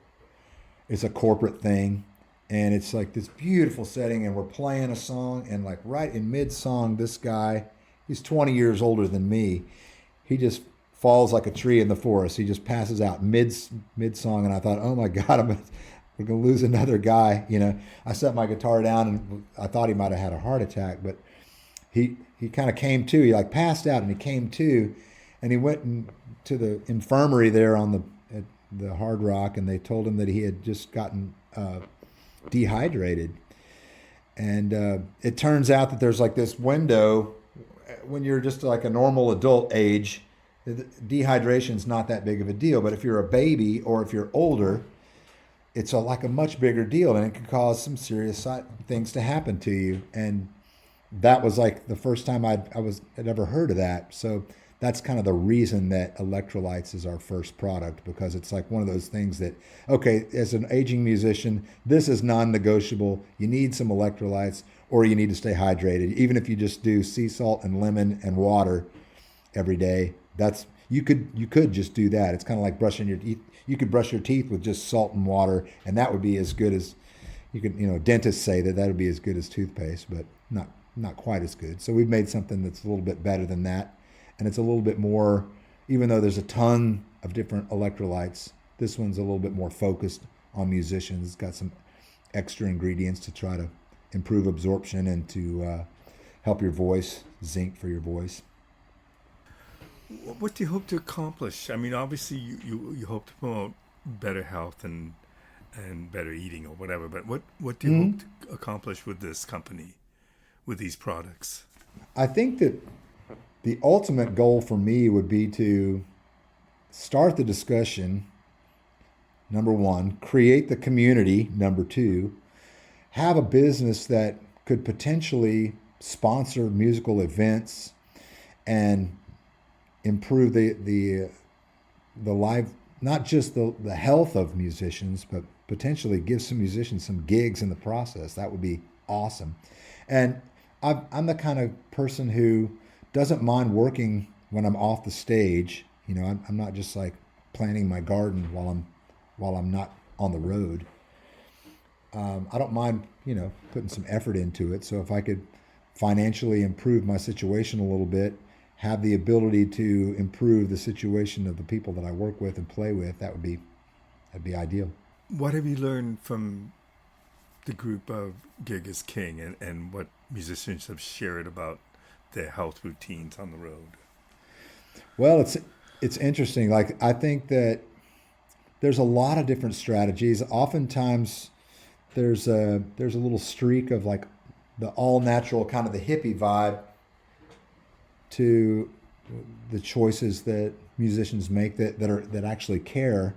It's a corporate thing, and it's like this beautiful setting, and we're playing a song, and like right in mid-song, this guy, he's 20 years older than me, he just falls like a tree in the forest. He just passes out mid-song, and I thought, oh my God, we're going to lose another guy. I set my guitar down, and I thought he might have had a heart attack, but he kind of came to. He like passed out, and he came to, and he went to the infirmary there at the Hard Rock, and they told him that he had just gotten dehydrated. And it turns out that there's like this window when you're just like a normal adult age. Dehydration is not that big of a deal, but if you're a baby or if you're older, it's like a much bigger deal, and it can cause some serious things to happen to you. And that was like the first time I'd ever heard of that. So that's kind of the reason that electrolytes is our first product, because it's like one of those things that, okay, as an aging musician, this is non-negotiable. You need some electrolytes, or you need to stay hydrated. Even if you just do sea salt and lemon and water every day, you could just do that. It's kind of like brushing your teeth. You could brush your teeth with just salt and water, and that would be as good as dentists say that would be as good as toothpaste, but not quite as good. So we've made something that's a little bit better than that. And it's a little bit more, even though there's a ton of different electrolytes, this one's a little bit more focused on musicians. It's got some extra ingredients to try to improve absorption and to help your voice, zinc for your voice.
What do you hope to accomplish? I mean, obviously you hope to promote better health and better eating or whatever, but what do you hope to accomplish with this company, with these products?
I think that the ultimate goal for me would be to start the discussion, number one, create the community, number two, have a business that could potentially sponsor musical events and improve the life, not just the health of musicians, but potentially give some musicians some gigs in the process. That would be awesome. And I'm the kind of person who doesn't mind working when I'm off the stage. I'm not just like planting my garden while I'm not on the road. I don't mind, putting some effort into it. So if I could financially improve my situation a little bit, have the ability to improve the situation of the people that I work with and play with, that'd be ideal.
What have you learned from the group of Gig is King, and what musicians have shared about their health routines on the road?
Well, it's interesting. Like I think that there's a lot of different strategies. Oftentimes there's a little streak of like the all natural kind of the hippie vibe to the choices that musicians make that actually care.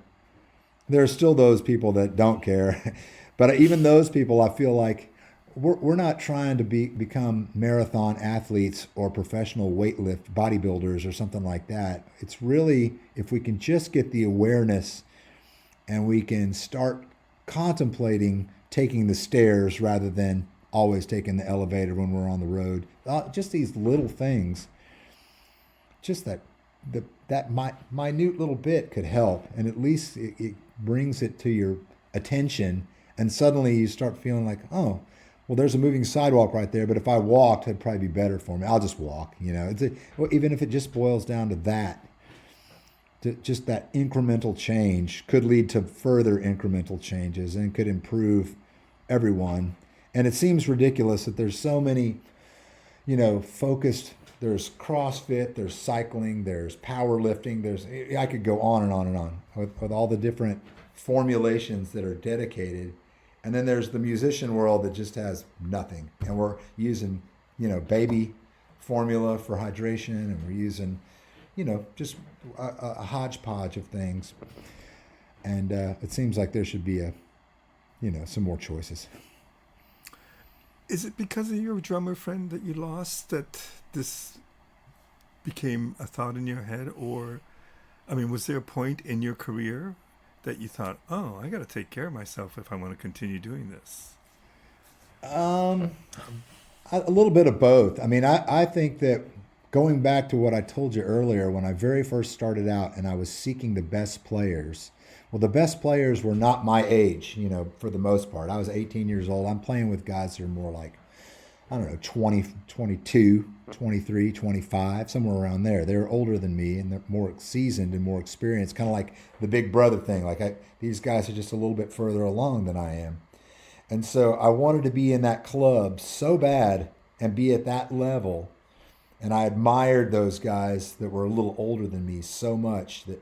There are still those people that don't care, but even those people, I feel like we're not trying to become marathon athletes or professional weightlift bodybuilders or something like that. It's really if we can just get the awareness and we can start contemplating taking the stairs rather than always taking the elevator when we're on the road. Just these little things, just that minute little bit could help, and at least it brings it to your attention, and suddenly you start feeling like, oh, well, there's a moving sidewalk right there, but if I walked, it'd probably be better for me. I'll just walk, well, even if it just boils down to that, just that incremental change could lead to further incremental changes and could improve everyone. And it seems ridiculous that there's so many, focused. There's CrossFit, there's cycling, there's powerlifting. I could go on and on and on with all the different formulations that are dedicated. And then there's the musician world that just has nothing. And we're using, baby formula for hydration, and we're using, just a hodgepodge of things. And it seems like there should be some more choices.
Is it because of your drummer friend that you lost that this became a thought in your head? Or, I mean, was there a point in your career that you thought, oh, I got to take care of myself if I want to continue doing this?
A little bit of both. I mean, I think that going back to what I told you earlier, when I very first started out and I was seeking the best players, well, the best players were not my age, for the most part. I was 18 years old. I'm playing with guys that are more like, I don't know, 20, 22, 23, 25, somewhere around there. They're older than me and they're more seasoned and more experienced, kind of like the big brother thing. These guys are just a little bit further along than I am. And so I wanted to be in that club so bad and be at that level. And I admired those guys that were a little older than me so much that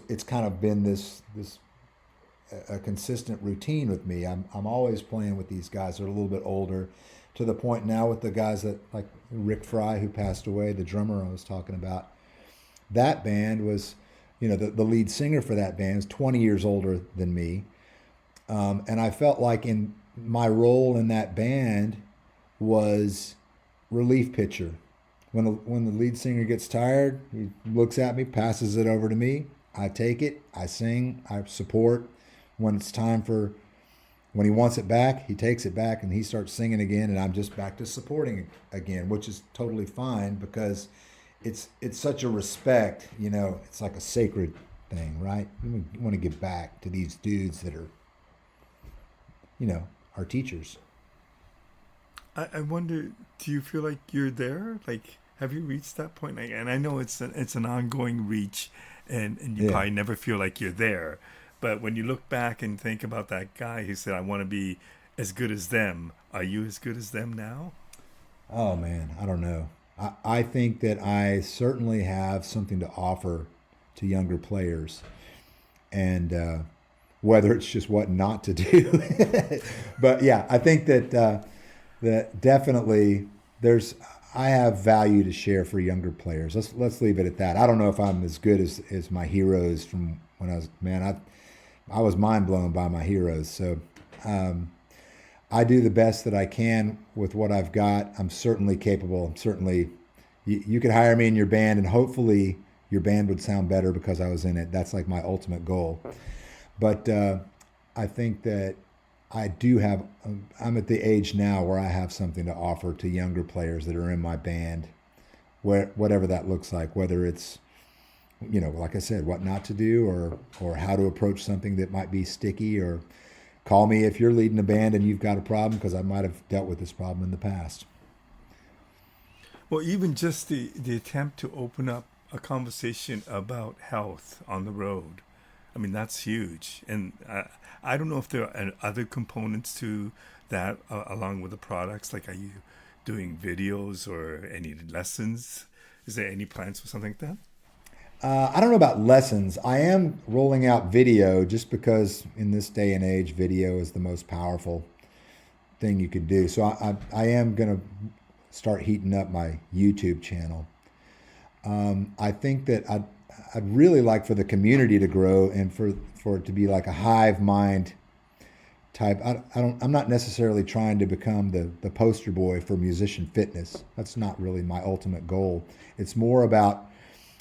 it's kind of been this a consistent routine with me. I'm always playing with these guys that are a little bit older, to the point now with the guys that like Rick Fry, who passed away, the drummer I was talking about. That band was, the lead singer for that band is 20 years older than me. And I felt like in my role in that band was relief pitcher. When the lead singer gets tired, he looks at me, passes it over to me. I take it, I sing, I support. When it's time when he wants it back, he takes it back and he starts singing again, and I'm just back to supporting again, which is totally fine because it's such a respect, it's like a sacred thing, right? You want to give back to these dudes that are, our teachers.
I wonder, do you feel like you're there? Like, have you reached that point? And I know it's an ongoing reach, and you probably never feel like you're there. But when you look back and think about that guy who said, I want to be as good as them, are you as good as them now?
Oh, man, I don't know. I think that I certainly have something to offer to younger players. And whether it's just what not to do. But yeah, I think that definitely I have value to share for younger players. Let's leave it at that. I don't know if I'm as good as my heroes from when I was mind blown by my heroes. So I do the best that I can with what I've got. I'm certainly capable. I'm certainly, you could hire me in your band and hopefully your band would sound better because I was in it. That's like my ultimate goal. But I think that I'm at the age now where I have something to offer to younger players that are in my band, whatever that looks like, whether it's, like I said, what not to do or how to approach something that might be sticky, or call me if you're leading a band and you've got a problem, because I might have dealt with this problem in the past.
Well, even just the attempt to open up a conversation about health on the road, I mean, that's huge. And I don't know if there are other components to that along with the products. Like, are you doing videos or any lessons? Is there any plans for something like that?
I don't know about lessons. I am rolling out video just because in this day and age, video is the most powerful thing you could do. So I am going to start heating up my YouTube channel. I think that I'd really like for the community to grow and for it to be like a hive mind type. I'm not necessarily trying to become the poster boy for musician fitness. That's not really my ultimate goal. It's more about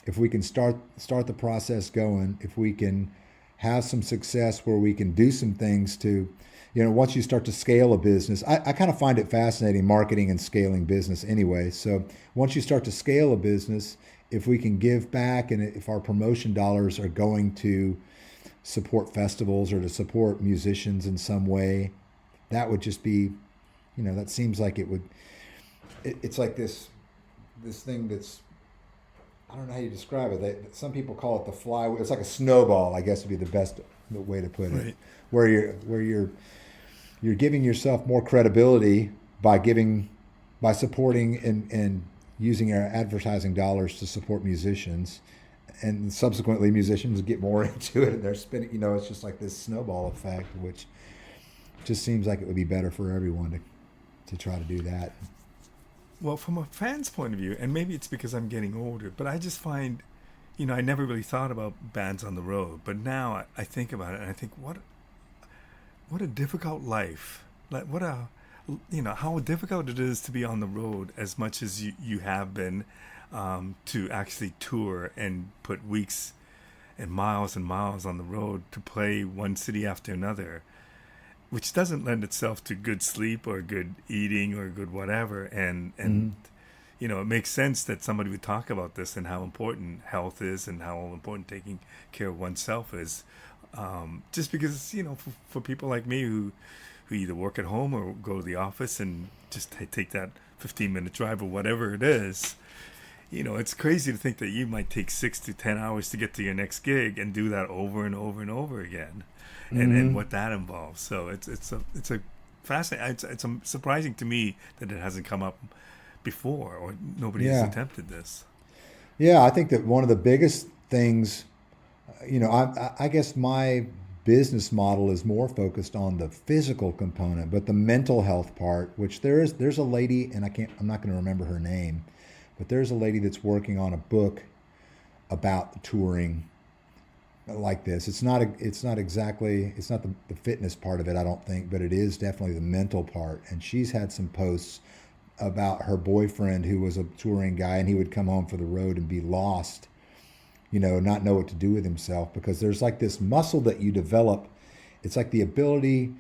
if we can start the process going, if we can have some success where we can do some things to, once you start to scale a business, I kind of find it fascinating, marketing and scaling business anyway. So once you start to scale a business, if we can give back and if our promotion dollars are going to support festivals or to support musicians in some way, that would just be, that seems like it would, it's like this thing that's, I don't know how you describe it. Some people call it the flywheel. It's like a snowball, I guess would be the best way to put it.
Right.
Where you're giving yourself more credibility by supporting and using our advertising dollars to support musicians, and subsequently musicians get more into it and they're spinning. It's just like this snowball effect, which just seems like it would be better for everyone to try to do that.
Well, from a fan's point of view, and maybe it's because I'm getting older, but I just find, I never really thought about bands on the road. But now I think about it and I think, what a difficult life. Like, how difficult it is to be on the road as much as you have been, to actually tour and put weeks and miles on the road to play one city after another, which doesn't lend itself to good sleep or good eating or good whatever. And it makes sense that somebody would talk about this and how important health is and how important taking care of oneself is. Just because, for people like me who either work at home or go to the office and just take that 15-minute drive or whatever it is, it's crazy to think that you might take 6 to 10 hours to get to your next gig and do that over and over and over again. And what that involves. So it's a fascinating. It's surprising to me that it hasn't come up before or nobody has attempted this.
Yeah, I think that one of the biggest things, I guess my business model is more focused on the physical component, but the mental health part, which there's a lady, and I'm not going to remember her name, but there's a lady that's working on a book about touring like this. It's not the fitness part of it, I don't think, but it is definitely the mental part. And she's had some posts about her boyfriend who was a touring guy, and he would come home for the road and be lost, not know what to do with himself, because there's like this muscle that you develop. It's like the ability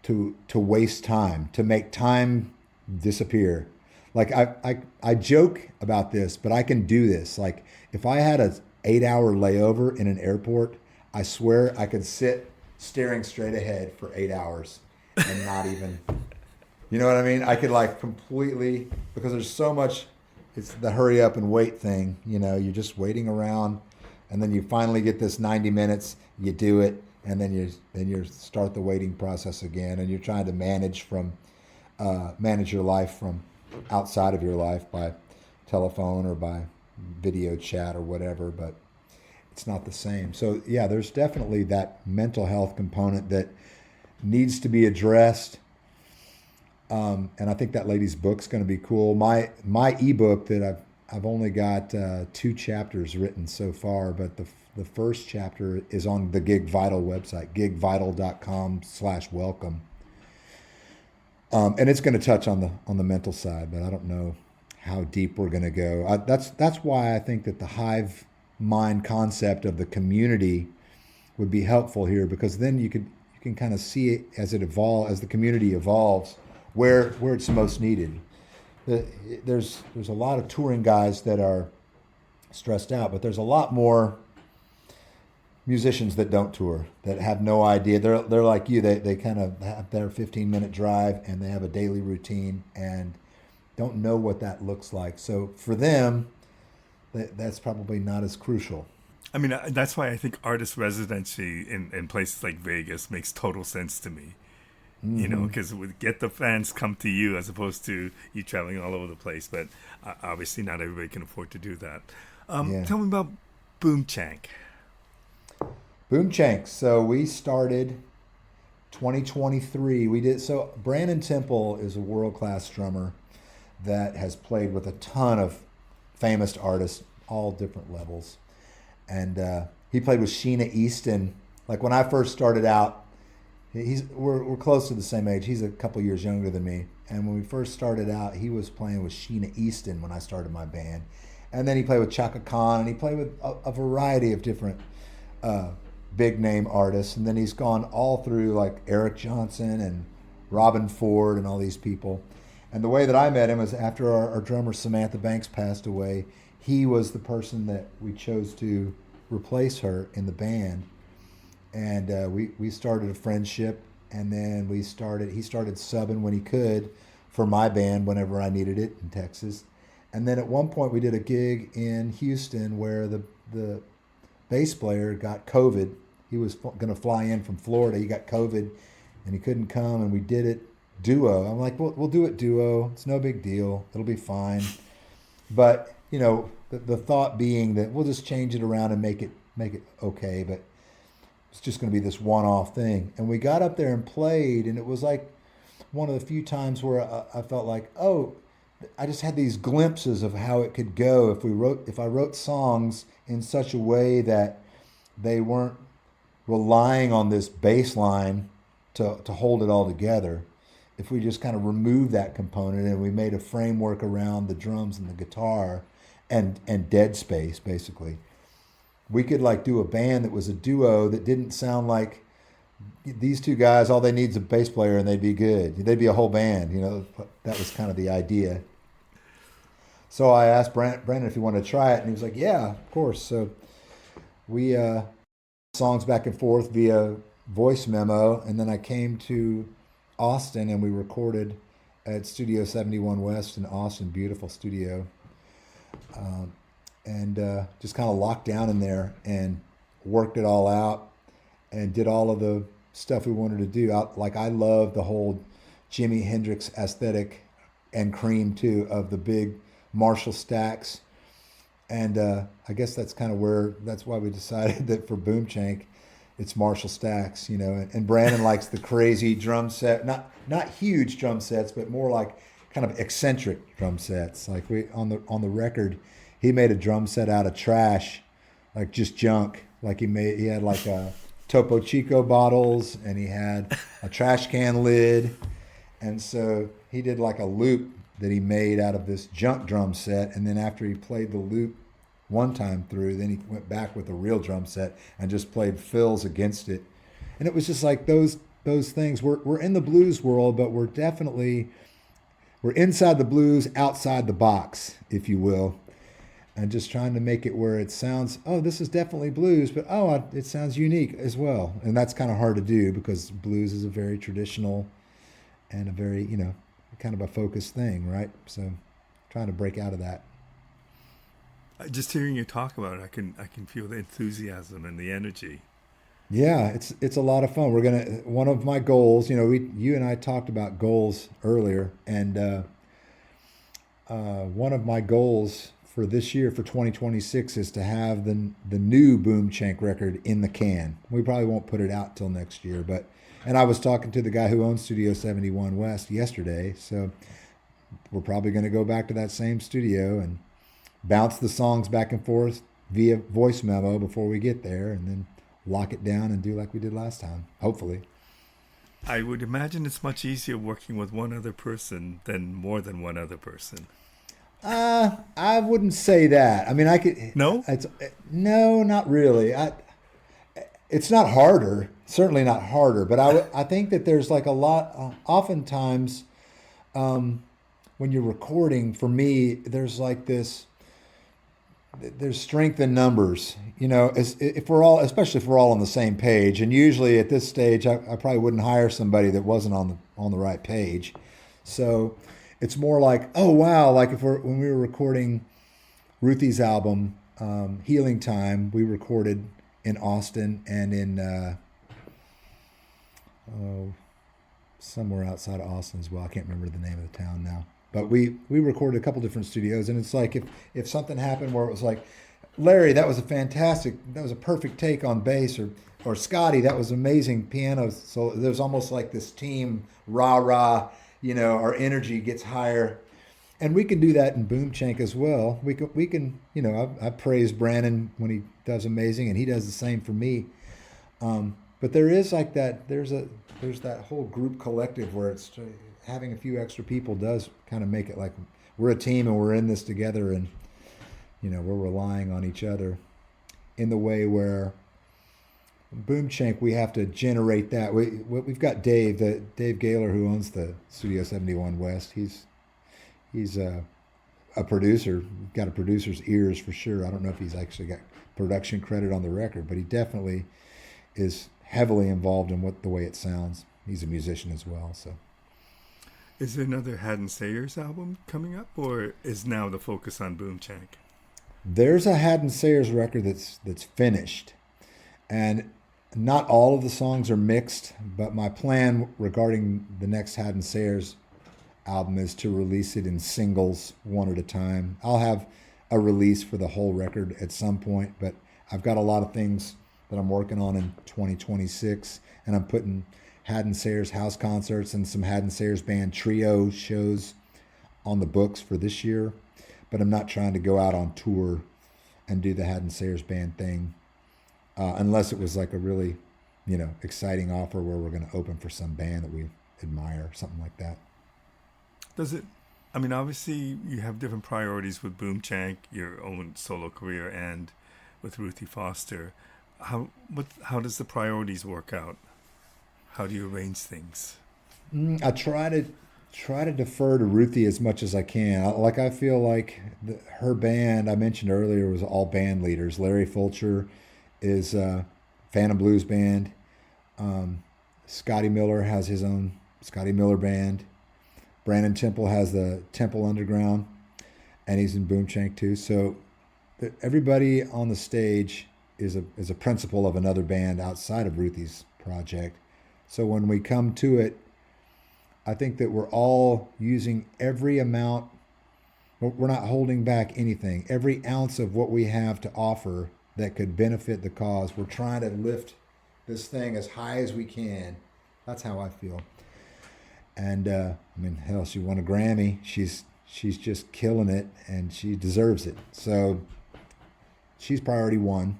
to waste time, to make time disappear. Like I joke about this, but I can do this. Like if I had a 8-hour layover in an airport, I swear I could sit staring straight ahead for 8 hours and not even, you know what I mean? I could like completely, because there's so much, it's the hurry up and wait thing, you're just waiting around, and then you finally get this 90 minutes, you do it, and then you start the waiting process again, and you're trying to manage your life from outside of your life by telephone or by video chat or whatever, but it's not the same. So yeah, there's definitely that mental health component that needs to be addressed. And I think that lady's book's going to be cool. My ebook that I've only got 2 chapters written so far, but the first chapter is on the Gig Vital website, gigvital.com/welcome. And it's going to touch on the mental side, but I don't know how deep we're going to go. That's why I think that the hive mind concept of the community would be helpful here, because then you can kind of see it as the community evolves, where it's most needed. There's a lot of touring guys that are stressed out, but there's a lot more musicians that don't tour, that have no idea. They're like you. They kind of have their 15-minute drive and they have a daily routine and don't know what that looks like. So for them, that's probably not as crucial.
I mean, that's why I think artist residency in places like Vegas makes total sense to me. Mm-hmm. Because get the fans come to you as opposed to you traveling all over the place. But obviously not everybody can afford to do that. Tell me about Boomchank.
Boomchank. So we started 2023. We did so. Brandon Temple is a world-class drummer that has played with a ton of famous artists, all different levels, and he played with Sheena Easton. Like when I first started out, we're close to the same age. He's a couple years younger than me, and when we first started out, he was playing with Sheena Easton when I started my band, and then he played with Chaka Khan, and he played with a variety of different big name artists, and then he's gone all through like Eric Johnson and Robin Ford and all these people. And the way that I met him is after our drummer Samantha Banks passed away, he was the person that we chose to replace her in the band. And we started a friendship, and then he started subbing when he could for my band whenever I needed it in Texas. And then at one point we did a gig in Houston where the bass player got COVID. He was going to fly in from Florida. He got COVID, and he couldn't come, and we did it duo. I'm like, we'll do it duo. It's no big deal. It'll be fine. But the thought being that we'll just change it around and make it okay. But it's just going to be this one-off thing. And we got up there and played, and it was like one of the few times where I felt like, oh, I just had these glimpses of how it could go if I wrote songs in such a way that they weren't relying on this bass line to hold it all together. If we just kind of removed that component and we made a framework around the drums and the guitar and dead space, basically, we could like do a band that was a duo that didn't sound like these two guys, all they need is a bass player and they'd be good. They'd be a whole band, that was kind of the idea. So I asked Brandon if he wanted to try it, and he was like, yeah, of course. So we songs back and forth via voice memo, and then I came to Austin and we recorded at Studio 71 West in Austin, beautiful studio, and just kind of locked down in there and worked it all out and did all of the stuff we wanted to do. I love the whole Jimi Hendrix aesthetic, and Cream too, of the big Marshall stacks. And I guess that's why we decided that for Boomchank, it's Marshall stacks, and Brandon likes the crazy drum set, not huge drum sets, but more like kind of eccentric drum sets. Like on the record, he made a drum set out of trash, like just junk. Like he had like a Topo Chico bottles, and he had a trash can lid, and so he did like a loop that he made out of this junk drum set, and then after he played the loop one time through, then he went back with a real drum set and just played fills against it. And it was just like those things. We're in the blues world, but we're inside the blues, outside the box, if you will, and just trying to make it where it sounds, oh, this is definitely blues, but it sounds unique as well. And that's kind of hard to do because blues is a very traditional and a very, kind of a focused thing, right? So trying to break out of that.
Just hearing you talk about it, I can feel the enthusiasm and the energy.
Yeah, it's a lot of fun. One of my goals, you and I talked about goals earlier, and one of my goals for this year, for 2026, is to have the new Boomchank record in the can. We probably won't put it out till next year, and I was talking to the guy who owns Studio 71 West yesterday, so we're probably going to go back to that same studio and bounce the songs back and forth via voice memo before we get there, and then lock it down and do like we did last time, hopefully.
I would imagine it's much easier working with one other person than more than one other person.
I wouldn't say that. I mean, I could.
No?
No, not really. It's not harder. Certainly not harder. But I think that there's like a lot. Oftentimes, when you're recording, for me, there's like this. There's strength in numbers, especially if we're all on the same page. And usually at this stage, I probably wouldn't hire somebody that wasn't on the right page. So it's more like, oh wow, like when we were recording Ruthie's album, Healing Time, we recorded in Austin and in somewhere outside of Austin as well. I can't remember the name of the town now. But we recorded a couple different studios, and it's like if something happened where it was like Larry, that was a perfect take on bass, or Scotty, that was amazing piano. So there's almost like this team rah rah, our energy gets higher. And we can do that in Boomchank as well. We can, I praise Brandon when he does amazing, and he does the same for me. But there is like that. There's that whole group collective where it's having a few extra people does kind of make it like we're a team and we're in this together, and we're relying on each other in the way where Boomchank we have to generate that. We've got Dave Gaylor, who owns the Studio 71 West. He's a producer. Got a producer's ears for sure. I don't know if he's actually got production credit on the record, but he definitely is heavily involved in the way it sounds. He's a musician as well. So,
is there another Hadden Sayers album coming up, or is now the focus on Boomchank?
There's a Hadden Sayers record that's finished, and not all of the songs are mixed. But my plan regarding the next Hadden Sayers album is to release it in singles one at a time. I'll have a release for the whole record at some point, but I've got a lot of things that I'm working on in 2026, and I'm putting Hadden Sayers house concerts and some Hadden Sayers band trio shows on the books for this year, but I'm not trying to go out on tour and do the Hadden Sayers band thing unless it was like a really, exciting offer where we're going to open for some band that we admire, something like that.
Does it? I mean, obviously you have different priorities with Boomchank, your own solo career, and with Ruthie Foster. How does the priorities work out? How do you arrange things?
I try to defer to Ruthie as much as I can. I feel like her band I mentioned earlier was all band leaders. Larry Fulcher is Phantom Blues Band. Scotty Miller has his own Scotty Miller Band. Brandon Temple has the Temple Underground, and he's in Boomchank too. So everybody on the stage is a principal of another band outside of Ruthie's project. So when we come to it, I think that we're all using every amount. We're not holding back anything. Every ounce of what we have to offer that could benefit the cause, we're trying to lift this thing as high as we can. That's how I feel. And hell, she won a Grammy. She's just killing it, and she deserves it. So she's priority one.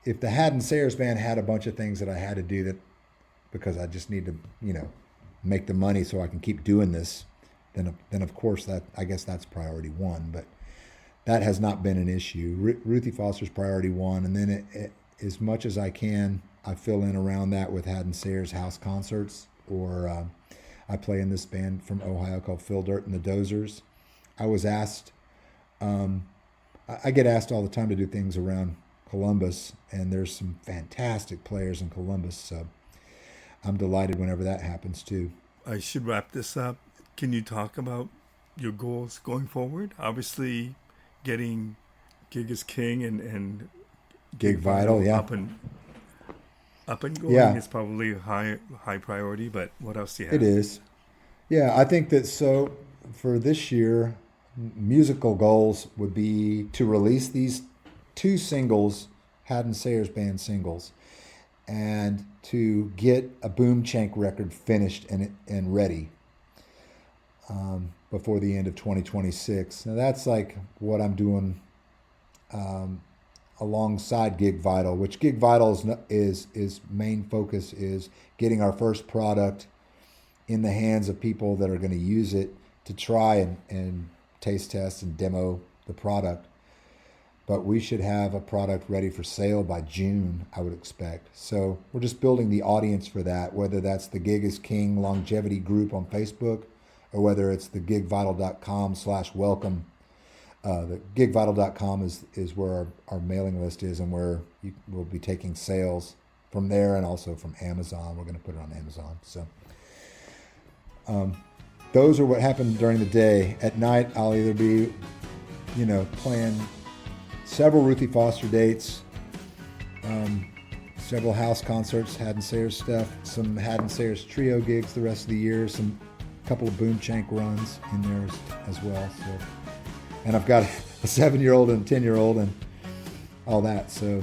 If the Hadden Sayers band had a bunch of things that I had to do that because I just need to, make the money so I can keep doing this, then of course I guess that's priority one. But that has not been an issue. Ruthie Foster's priority one, and then as much as I can, I fill in around that with Hadden Sayers house concerts, or I play in this band from Ohio called Phil Dirt and the Dozers. I was asked, I get asked all the time to do things around Columbus, and there's some fantastic players in Columbus, so I'm delighted whenever that happens too.
I should wrap this up. Can you talk about your goals going forward? Obviously, getting Gig is King and
Gig Vital, yeah.
Up and going is probably a high priority, but what else do you have?
It is. Yeah, I think that so for this year, musical goals would be to release these 2 singles, Hadden Sayers band singles, and to get a Boomchank record finished and ready before the end of 2026. Now that's like what I'm doing alongside Gig Vital, which Gig Vital is main focus is getting our first product in the hands of people that are going to use it to try and taste test and demo the product. But we should have a product ready for sale by June, I would expect. So we're just building the audience for that, whether that's the Gig is King longevity group on Facebook, or whether it's the gigvital.com/welcome. The gigvital.com is where our mailing list is, and where we'll be taking sales from there, and also from Amazon. We're going to put it on Amazon. So those are what happened during the day. At night, I'll either be, playing several Ruthie Foster dates, several house concerts, Hadden Sayers stuff, some Hadden Sayers trio gigs the rest of the year, a couple of boom shank runs in there as well. So, and I've got a 7-year-old and a 10-year-old and all that. So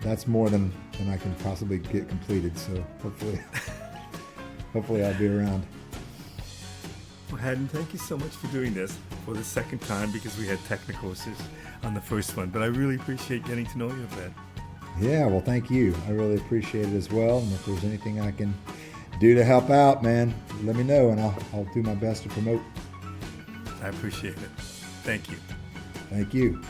that's more than I can possibly get completed. So hopefully I'll be around.
Well, Hadden, thank you so much for doing this for the second time, because we had technical issues on the first one. But I really appreciate getting to know you a bit.
Yeah, well, thank you. I really appreciate it as well. And if there's anything I can do to help out, man, let me know, and I'll do my best to promote.
I appreciate it. Thank you.
Thank you.